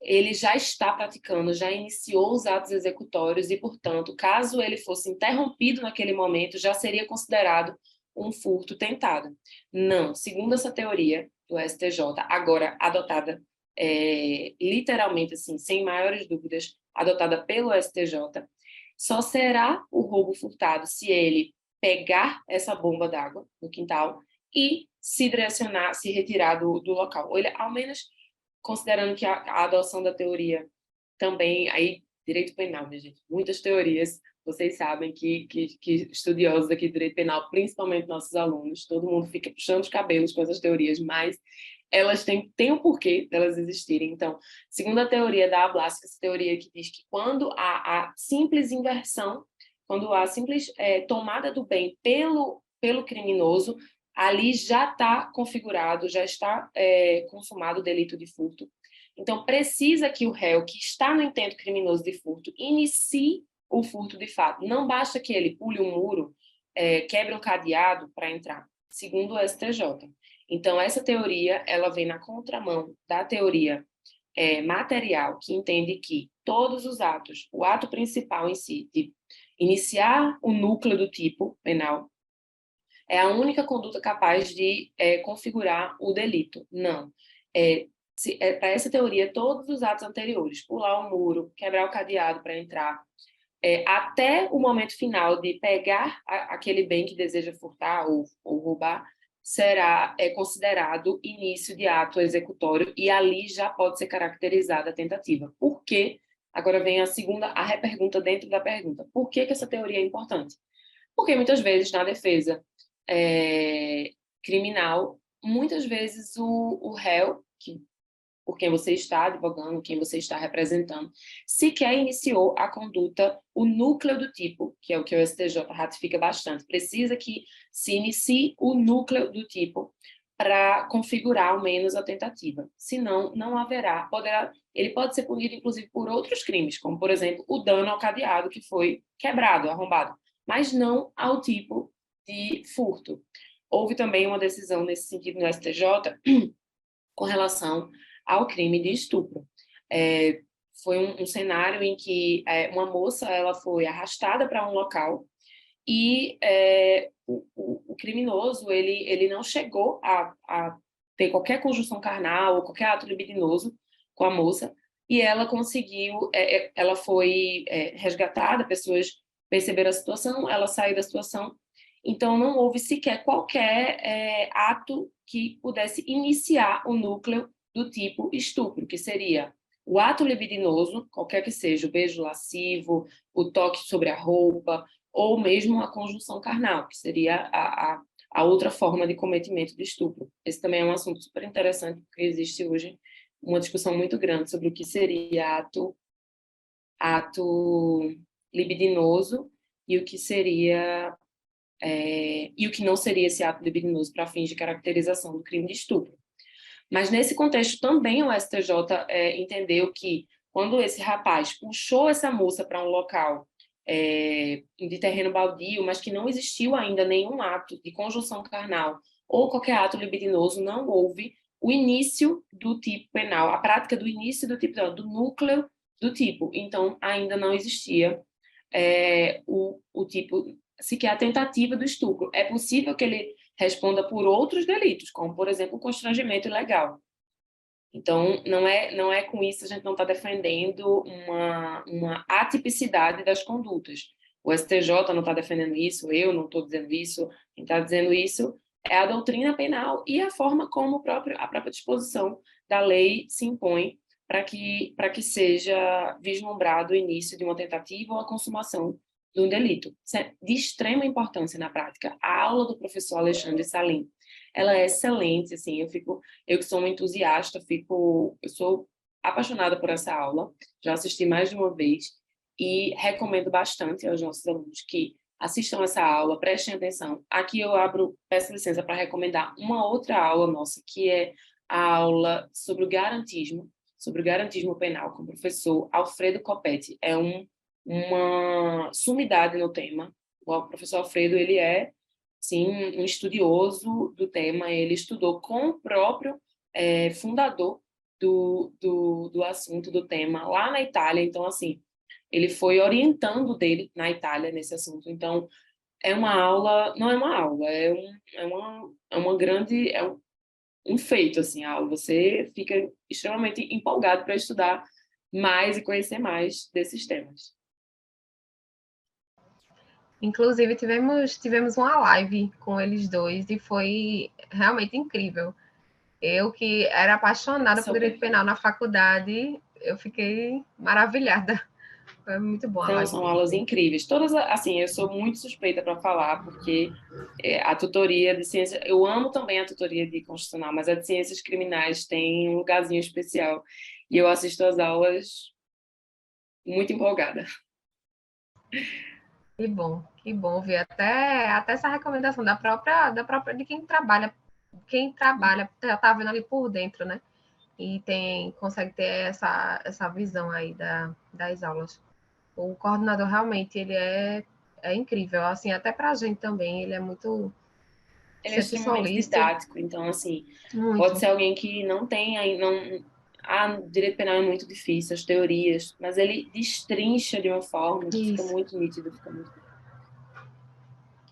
ele já está praticando, já iniciou os atos executórios e, portanto, caso ele fosse interrompido naquele momento, já seria considerado um furto tentado. Não, segundo essa teoria do STJ, agora adotada literalmente, assim, sem maiores dúvidas, adotada pelo STJ, só será o roubo furtado se ele pegar essa bomba d'água no quintal e se direcionar, se retirar do local. Ou ele, ao menos, considerando que a adoção da teoria também, aí, direito penal, minha gente, muitas teorias, vocês sabem que estudiosos aqui de direito penal, principalmente nossos alunos, todo mundo fica puxando os cabelos com essas teorias, mas elas têm um porquê delas existirem. Então, segundo a teoria da Blázquez, essa teoria que diz que quando há a simples inversão, quando há a simples tomada do bem pelo criminoso, ali já está configurado, já está consumado o delito de furto. Então, precisa que o réu, que está no intento criminoso de furto, inicie o furto de fato. Não basta que ele pule um muro, quebre um cadeado para entrar, segundo o STJ. Então, essa teoria, ela vem na contramão da teoria material, que entende que todos os atos, o ato principal em si, de iniciar o núcleo do tipo penal, é a única conduta capaz de configurar o delito. Não. Para essa teoria, todos os atos anteriores, pular o muro, quebrar o cadeado para entrar, até o momento final de pegar aquele bem que deseja furtar ou roubar, será considerado início de ato executório e ali já pode ser caracterizada a tentativa. Por quê? Agora vem a repergunta dentro da pergunta. Por que essa teoria é importante? Porque muitas vezes na defesa criminal, muitas vezes o réu, por quem você está advogando, quem você está representando, sequer iniciou a conduta, o núcleo do tipo, que é o que o STJ ratifica bastante. Precisa que se inicie o núcleo do tipo para configurar ao menos a tentativa. Senão, não haverá. Ele pode ser punido, inclusive, por outros crimes, como, por exemplo, o dano ao cadeado que foi quebrado, arrombado, mas não ao tipo de furto. Houve também uma decisão nesse sentido no STJ com relação ao crime de estupro. Foi um cenário em que uma moça ela foi arrastada para um local e o criminoso ele não chegou a ter qualquer conjunção carnal ou qualquer ato libidinoso com a moça, e ela conseguiu, ela foi resgatada, pessoas perceberam a situação, ela saiu da situação, Então, não houve sequer qualquer ato que pudesse iniciar o núcleo do tipo estupro, que seria o ato libidinoso, qualquer que seja, o beijo lascivo, o toque sobre a roupa, ou mesmo a conjunção carnal, que seria a outra forma de cometimento de estupro. Esse também é um assunto super interessante, porque existe hoje uma discussão muito grande sobre o que seria ato libidinoso e o que seria e o que não seria esse ato libidinoso para fins de caracterização do crime de estupro. Mas nesse contexto também o STJ entendeu que quando esse rapaz puxou essa moça para um local de terreno baldio, mas que não existiu ainda nenhum ato de conjunção carnal ou qualquer ato libidinoso, não houve o início do tipo penal, a prática do início do tipo penal, do núcleo do tipo. Então, ainda não existia o tipo, sequer a tentativa do estupro. É possível que ele responda por outros delitos, como, por exemplo, o constrangimento ilegal. Então, não é com isso a gente não está defendendo uma atipicidade das condutas. O STJ não está defendendo isso, eu não estou dizendo isso, quem está dizendo isso é a doutrina penal e a forma como a própria disposição da lei se impõe para que seja vislumbrado o início de uma tentativa ou a consumação de um delito. Isso é de extrema importância na prática. A aula do professor Alexandre Salim, ela é excelente, assim, eu que sou uma entusiasta, eu sou apaixonada por essa aula, já assisti mais de uma vez e recomendo bastante aos nossos alunos que assistam essa aula, prestem atenção. Aqui eu peço licença para recomendar uma outra aula nossa, que é a aula sobre o garantismo penal, com o professor Alfredo Coppetti. É uma sumidade no tema. O professor Alfredo, ele é sim, um estudioso do tema, ele estudou com o próprio fundador do assunto, do tema, lá na Itália. Então, assim, ele foi orientando dele na Itália nesse assunto. Então, é uma aula, não é uma aula, um feito, assim, a aula. Você fica extremamente empolgado para estudar mais e conhecer mais desses temas. Inclusive, tivemos uma live com eles dois e foi realmente incrível. Eu, que era apaixonada por direito penal na faculdade, eu fiquei maravilhada. Foi muito bom a Então, live. são aulas incríveis. Todas, assim, eu sou muito suspeita para falar, porque a tutoria de ciência... Eu amo também a tutoria de constitucional, mas a de ciências criminais tem um lugarzinho especial. E eu assisto às aulas muito empolgada. Que bom ver até essa recomendação da própria de quem trabalha já está vendo ali por dentro, né? E consegue ter essa visão aí das aulas. O coordenador realmente ele é incrível, assim, até para a gente também, ele é muito Ele é sempre extremamente solícito. didático, então, assim, Muito. pode ser alguém que não tem aí, direito penal é muito difícil, as teorias, mas ele destrincha de uma forma que fica muito nítido, fica muito bom.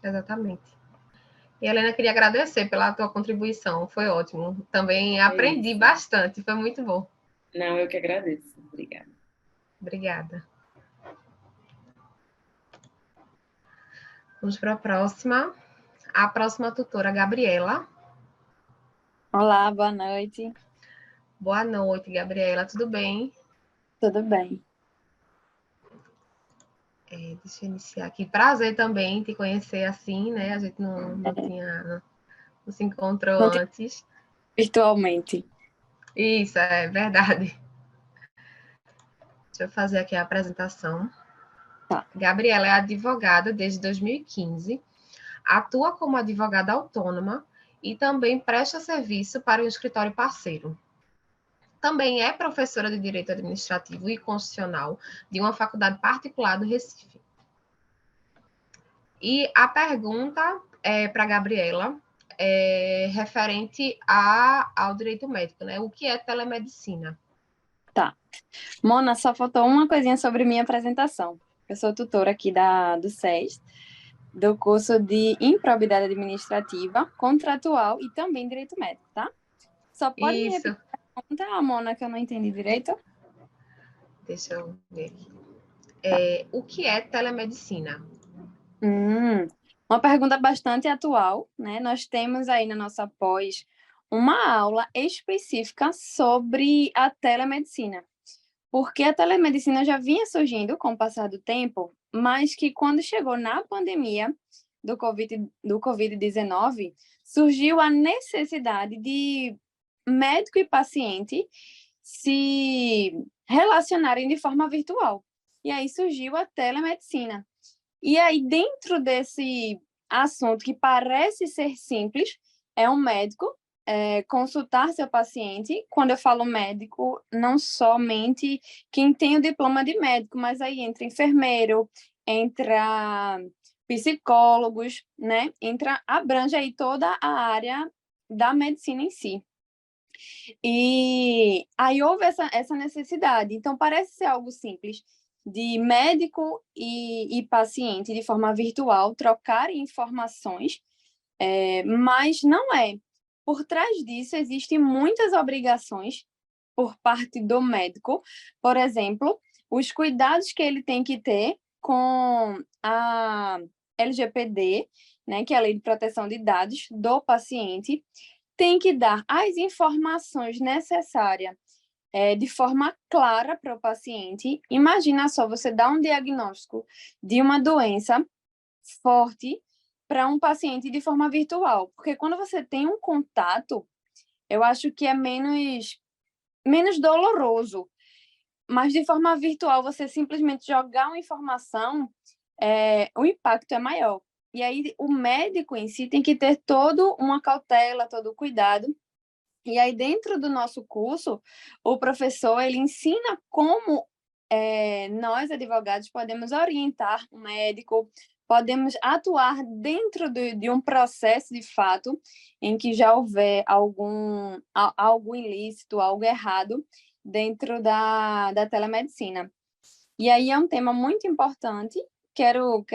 Exatamente. E, Helena, queria agradecer pela tua contribuição, foi ótimo. Também aprendi bastante, foi muito bom. Não, eu que agradeço. Obrigada. Obrigada. Vamos para a próxima. A próxima tutora, Gabriela. Olá, boa noite. Boa noite, Gabriela. Tudo bem? Tudo bem. Deixa eu iniciar aqui. Prazer também te conhecer assim, né? A gente não se encontrou antes. Virtualmente. Isso, é verdade. Deixa eu fazer aqui a apresentação. Tá. Gabriela é advogada desde 2015, atua como advogada autônoma e também presta serviço para um escritório parceiro. Também é professora de Direito Administrativo e Constitucional de uma faculdade particular do Recife. E a pergunta para a Gabriela é referente ao direito médico, né? O que é telemedicina? Tá. Mona, só faltou uma coisinha sobre minha apresentação. Eu sou tutora aqui do SES, do curso de Improbidade Administrativa, Contratual e também Direito Médico, tá? Só pode me repetir a pergunta, Mona, que eu não entendi direito? Deixa eu ver aqui. O que é telemedicina? Uma pergunta bastante atual, né? Nós temos aí na nossa pós uma aula específica sobre a telemedicina, porque a telemedicina já vinha surgindo com o passar do tempo, mas que quando chegou na pandemia do Covid-19, surgiu a necessidade de médico e paciente se relacionarem de forma virtual. E aí surgiu a telemedicina. E aí, dentro desse assunto que parece ser simples, é um médico consultar seu paciente. Quando eu falo médico, não somente quem tem o diploma de médico, mas aí entra enfermeiro, entra psicólogos, né? Abrange aí toda a área da medicina em si. E aí houve essa necessidade. Então, parece ser algo simples, de médico e paciente, de forma virtual, trocarem informações, mas não é. Por trás disso, existem muitas obrigações por parte do médico. Por exemplo, os cuidados que ele tem que ter com a LGPD, né, que é a Lei de Proteção de Dados do paciente, tem que dar as informações necessárias de forma clara para o paciente. Imagina só, você dá um diagnóstico de uma doença forte para um paciente de forma virtual, porque quando você tem um contato, eu acho que é menos doloroso, mas de forma virtual, você simplesmente jogar uma informação, o impacto é maior. E aí o médico em si tem que ter toda uma cautela, todo o cuidado. E aí dentro do nosso curso, o professor ele ensina como nós, advogados, podemos orientar o médico, podemos atuar dentro de um processo de fato em que já houver algo ilícito, algo errado dentro da telemedicina. E aí é um tema muito importante. Quero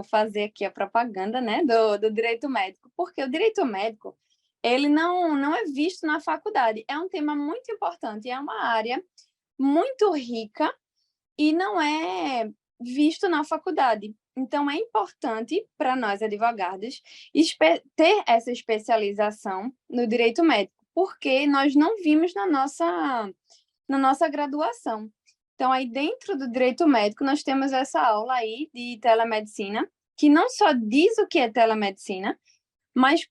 fazer aqui a propaganda, né, do direito médico, porque o direito médico ele não é visto na faculdade. É um tema muito importante, é uma área muito rica e não é visto na faculdade. Então, é importante para nós, advogados, ter essa especialização no direito médico, porque nós não vimos na nossa graduação. Então, aí dentro do direito médico, nós temos essa aula aí de telemedicina, que não só diz o que é telemedicina, mas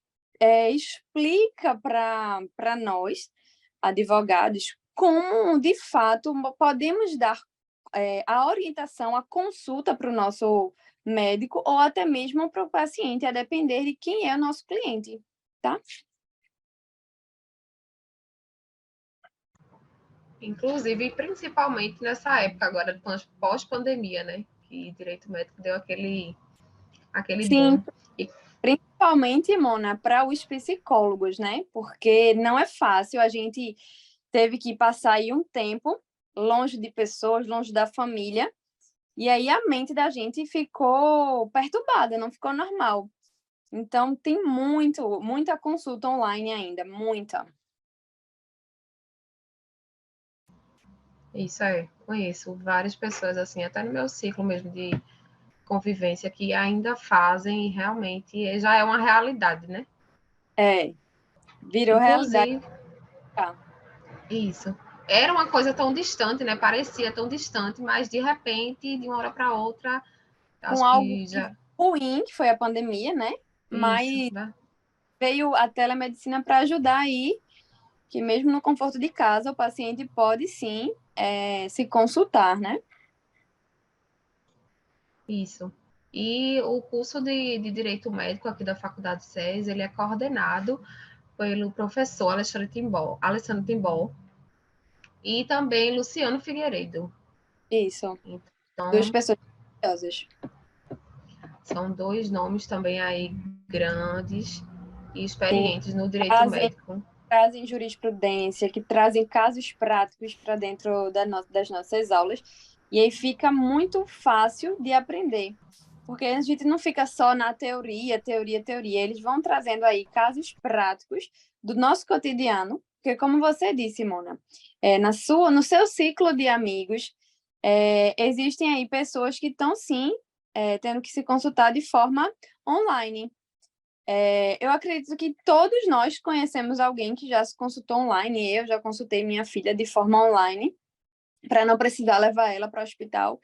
explica para nós, advogados, como, de fato, podemos dar a orientação, a consulta para o nosso médico ou até mesmo para o paciente, a depender de quem é o nosso cliente, tá? Inclusive, principalmente nessa época agora, pós-pandemia, né? Que direito médico deu aquele Sim, boom. principalmente, Mona, para os psicólogos, né? Porque não é fácil, a gente teve que passar aí um tempo longe de pessoas, longe da família, e aí a mente da gente ficou perturbada, não ficou normal. Então, tem muita consulta online ainda, muita. Isso conheço várias pessoas, assim, até no meu ciclo mesmo de convivência, que ainda fazem e realmente já é uma realidade, né? Virou realidade. Isso. Era uma coisa tão distante, né? Parecia tão distante, mas de repente, de uma hora para outra, Com algo ruim, que foi a pandemia, né? Mas isso, né? veio a telemedicina para ajudar aí, que mesmo no conforto de casa, o paciente pode sim se consultar, né? Isso. E o curso de Direito Médico aqui da Faculdade SES, ele é coordenado pelo professor Alessandro Timbó e também Luciano Figueiredo. Isso. Então, 2 pessoas maravilhosas. São 2 nomes também aí grandes e experientes no direito médico. Trazem jurisprudência, que trazem casos práticos para dentro das nossas aulas, e aí fica muito fácil de aprender, porque a gente não fica só na teoria, eles vão trazendo aí casos práticos do nosso cotidiano, porque como você disse, Mona, no seu ciclo de amigos, existem aí pessoas que estão sim tendo que se consultar de forma online. Eu acredito que todos nós conhecemos alguém que já se consultou online. Eu já consultei minha filha de forma online, para não precisar levar ela para o hospital.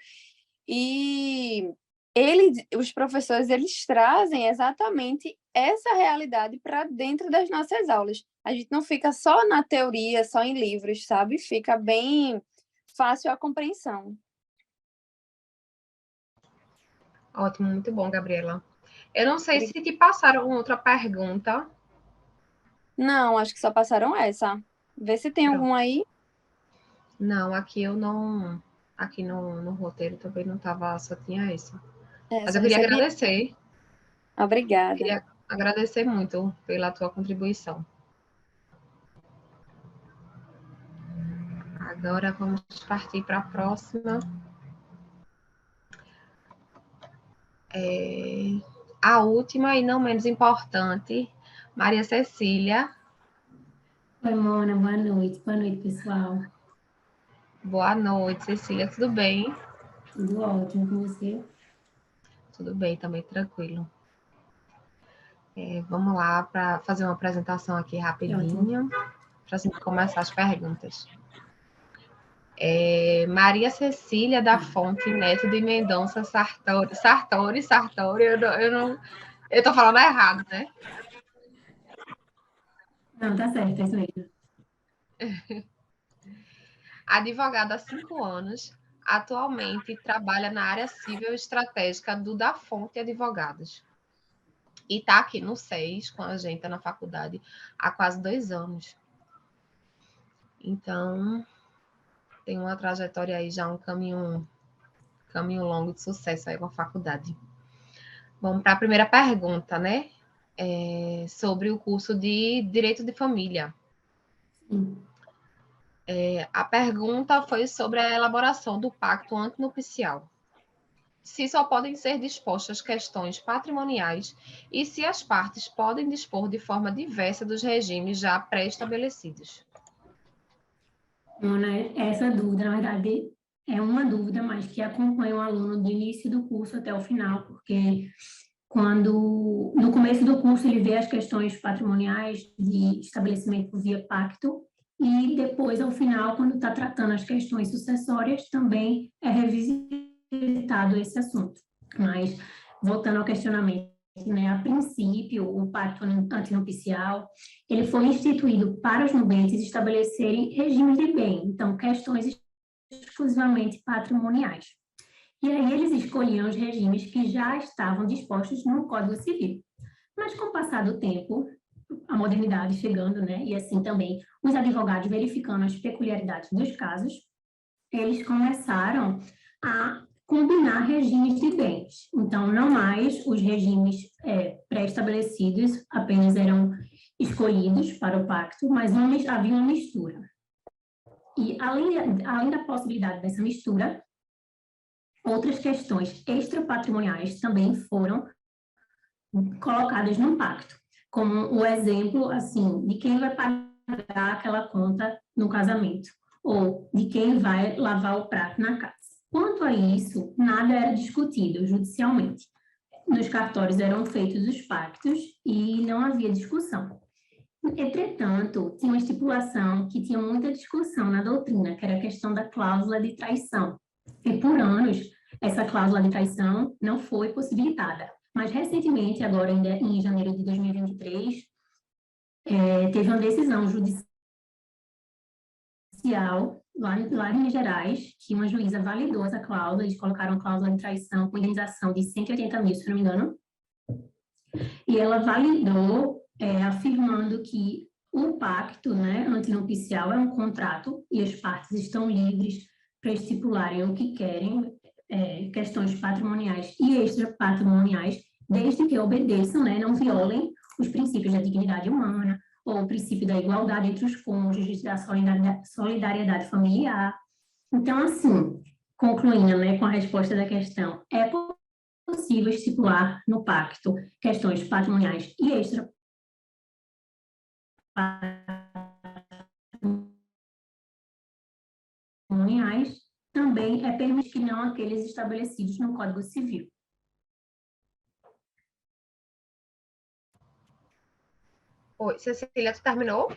E os professores, eles trazem exatamente essa realidade para dentro das nossas aulas. A gente não fica só na teoria, só em livros, sabe? Fica bem fácil a compreensão. Ótimo, muito bom, Gabriela. Eu não sei se te passaram outra pergunta. Não, acho que só passaram essa. Vê se tem algum aí. Não, aqui eu não... Aqui no roteiro também não estava, só tinha essa. Mas eu queria agradecer. Obrigada. Queria agradecer muito pela tua contribuição. Agora vamos partir para a próxima. A última e não menos importante, Maria Cecília. Oi, Mona, boa noite. Boa noite, pessoal. Boa noite, Cecília. Tudo bem? Tudo ótimo com você? Tudo bem, também tranquilo. Vamos lá para fazer uma apresentação aqui rapidinho, para a gente começar as perguntas. Maria Cecília da Fonte Neto de Mendonça Sartori, eu estou falando errado, né? Não, tá certo, é isso mesmo. Advogada há 5 anos, atualmente trabalha na área civil estratégica do Da Fonte Advogados. E está aqui no SES com a gente na faculdade há quase 2 anos. Então, tem uma trajetória aí, já um caminho longo de sucesso aí com a faculdade. Vamos para a primeira pergunta, né? Sobre o curso de Direito de Família. Sim. A pergunta foi sobre a elaboração do pacto antinupcial. Se só podem ser dispostas questões patrimoniais e se as partes podem dispor de forma diversa dos regimes já pré-estabelecidos. Mona, essa dúvida, na verdade, é uma dúvida, mas que acompanha o aluno do início do curso até o final, porque quando, no começo do curso, ele vê as questões patrimoniais de estabelecimento via pacto, e depois, ao final, quando está tratando as questões sucessórias, também é revisitado esse assunto. Mas, voltando ao questionamento, né, a princípio, o pacto antinupcial, ele foi instituído para os nubentes estabelecerem regimes de bem, então, questões exclusivamente patrimoniais. E aí eles escolhiam os regimes que já estavam dispostos no Código Civil. Mas com o passar do tempo, a modernidade chegando, né, e assim também os advogados verificando as peculiaridades dos casos, eles começaram a combinar regimes de bens. Então, não mais os regimes pré-estabelecidos apenas eram escolhidos para o pacto, mas havia uma mistura. E além da possibilidade dessa mistura, outras questões extrapatrimoniais também foram colocadas no pacto, como o exemplo, assim, de quem vai pagar aquela conta no casamento, ou de quem vai lavar o prato na casa. Quanto a isso, nada era discutido judicialmente. Nos cartórios eram feitos os pactos e não havia discussão. Entretanto, tinha uma estipulação que tinha muita discussão na doutrina, que era a questão da cláusula de traição. E por anos, essa cláusula de traição não foi possibilitada. Mas recentemente, agora em janeiro de 2023, teve uma decisão judicial lá em Minas Gerais, que uma juíza validou essa cláusula, eles colocaram a cláusula de traição com indenização de 180 mil, se não me engano, e ela validou, afirmando que o pacto, né, antinupcial é um contrato e as partes estão livres para estipularem o que querem, questões patrimoniais e extrapatrimoniais, desde que obedeçam, né, não violem os princípios da dignidade humana, ou o princípio da igualdade entre os cônjuges, da solidariedade familiar. Então, assim, concluindo, né, com a resposta da questão, é possível estipular no pacto questões patrimoniais e extrapatrimoniais, também é permitido que não aqueles estabelecidos no Código Civil. Oi, Cecília, tu terminou?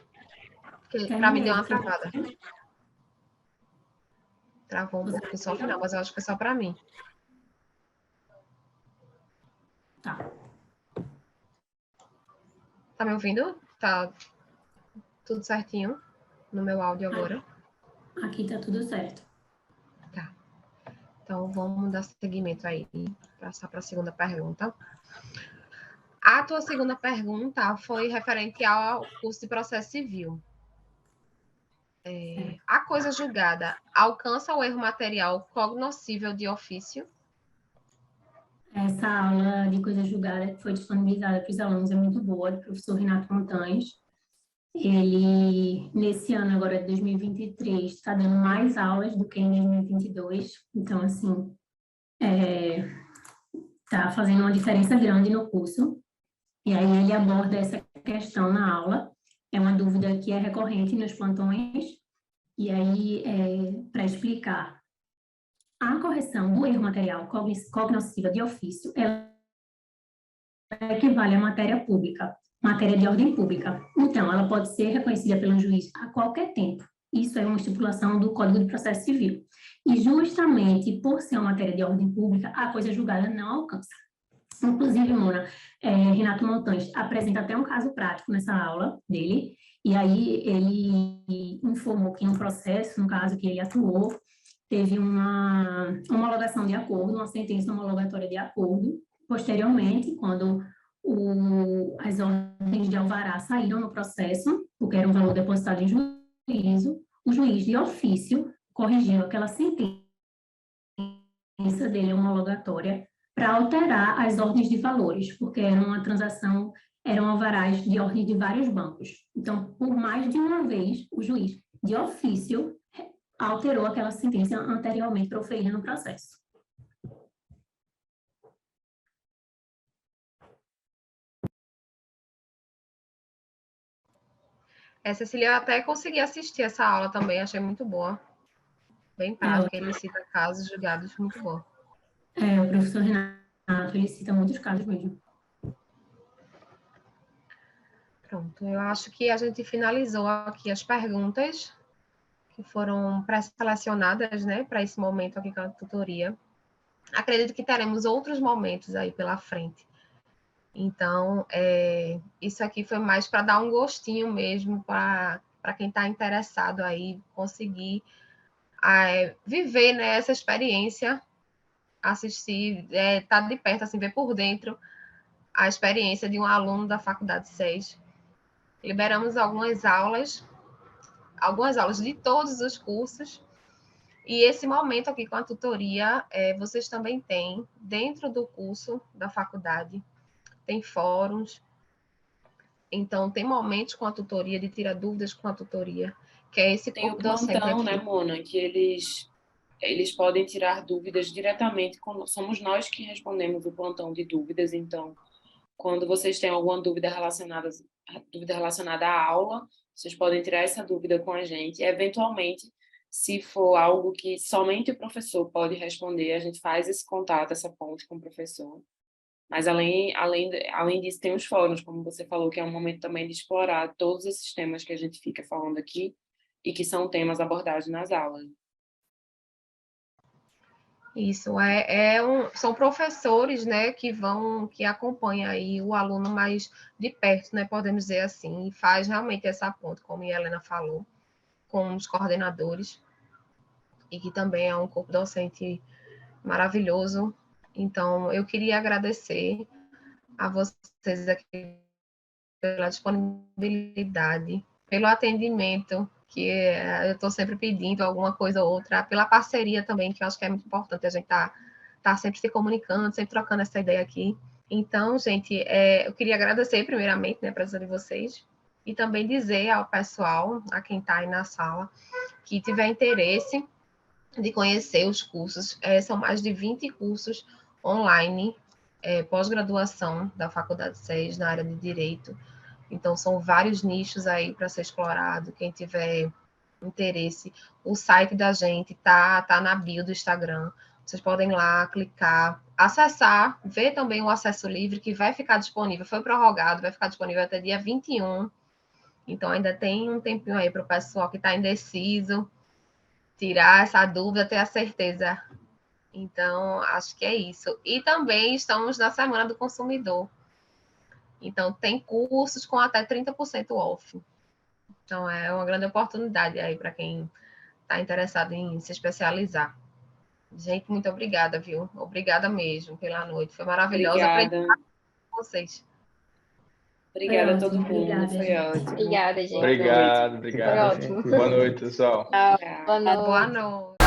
Porque para mim deu uma travada. Travou um pouco só o final, mas eu acho que foi só para mim. Tá. Tá me ouvindo? Tá tudo certinho no meu áudio agora? Aqui tá tudo certo. Tá. Então, vamos dar seguimento aí, passar para a segunda pergunta. A tua segunda pergunta foi referente ao curso de processo civil. A coisa julgada alcança o erro material cognoscível de ofício? Essa aula de coisa julgada que foi disponibilizada para os alunos é muito boa, do professor Renato Montanhos. Ele, nesse ano agora de 2023, está dando mais aulas do que em 2022. Então, assim, está fazendo uma diferença grande no curso. E aí ele aborda essa questão na aula. É uma dúvida que é recorrente nos plantões. E aí, para explicar, a correção do erro material cognoscível de ofício, ela equivale à matéria pública, matéria de ordem pública. Então, ela pode ser reconhecida pelo juiz a qualquer tempo. Isso é uma estipulação do Código de Processo Civil. E justamente por ser uma matéria de ordem pública, a coisa julgada não alcança. Inclusive, Mona, Renato Montanhos apresenta até um caso prático nessa aula dele, e aí ele informou que no processo, no caso que ele atuou, teve uma homologação de acordo, uma sentença homologatória de acordo. Posteriormente, quando as ordens de alvará saíram no processo, porque era um valor depositado em juízo, o juiz de ofício corrigiu aquela sentença dele homologatória para alterar as ordens de valores, porque era uma transação, eram alvarás de ordem de vários bancos. Então, por mais de uma vez, o juiz de ofício alterou aquela sentença anteriormente proferida no processo. Cecília, eu até consegui assistir essa aula também, achei muito boa. Bem prática, ele cita casos julgados muito bom. O professor Renato, ele cita muitos casos mesmo. Pronto, eu acho que a gente finalizou aqui as perguntas que foram pré-selecionadas, né, para esse momento aqui com a tutoria. Acredito que teremos outros momentos aí pela frente. Então, isso aqui foi mais para dar um gostinho mesmo para quem está interessado aí conseguir viver, né, essa experiência, assistir, estar de perto, assim, ver por dentro a experiência de um aluno da Faculdade SES. Liberamos algumas aulas de todos os cursos, e esse momento aqui com a tutoria, vocês também têm, dentro do curso da faculdade, tem fóruns, então tem momentos com a tutoria, de tirar dúvidas com a tutoria, que é esse Tem o corpo docente plantão, aqui. né, Mona, que eles podem tirar dúvidas diretamente, somos nós que respondemos o plantão de dúvidas, então, quando vocês têm alguma dúvida relacionada à aula, vocês podem tirar essa dúvida com a gente. Eventualmente, se for algo que somente o professor pode responder, a gente faz esse contato, essa ponte com o professor. Mas, além disso, tem os fóruns, como você falou, que é um momento também de explorar todos esses temas que a gente fica falando aqui e que são temas abordados nas aulas. Isso, são professores, né, que acompanham aí o aluno mais de perto, né, podemos dizer assim, e faz realmente essa ponte, como a Helena falou, com os coordenadores, e que também é um corpo docente maravilhoso. Então, eu queria agradecer a vocês aqui pela disponibilidade, pelo atendimento, que eu estou sempre pedindo alguma coisa ou outra, pela parceria também, que eu acho que é muito importante a gente tá sempre se comunicando, sempre trocando essa ideia aqui. Então, gente, eu queria agradecer primeiramente, né, a presença de vocês, e também dizer ao pessoal, a quem está aí na sala, que tiver interesse de conhecer os cursos, são mais de 20 cursos online, pós-graduação da Faculdade SES na área de Direito. Então, são vários nichos aí para ser explorado. Quem tiver interesse, o site da gente tá na bio do Instagram. Vocês podem ir lá clicar, acessar, ver também o acesso livre, que vai ficar disponível, foi prorrogado, vai ficar disponível até dia 21. Então, ainda tem um tempinho aí para o pessoal que está indeciso, tirar essa dúvida, ter a certeza. Então, acho que é isso. E também estamos na Semana do Consumidor. Então, tem cursos com até 30% off. Então, é uma grande oportunidade aí para quem está interessado em se especializar. Gente, muito obrigada, viu? Obrigada mesmo pela noite. Foi maravilhosa. Aprendi Obrigada. com vocês. Obrigada a todo ótimo, mundo. obrigada, Foi gente. ótimo. Obrigada, gente. Boa noite. Obrigado, Foi obrigado. ótimo. Boa noite, pessoal. Boa Tchau. noite. Boa noite.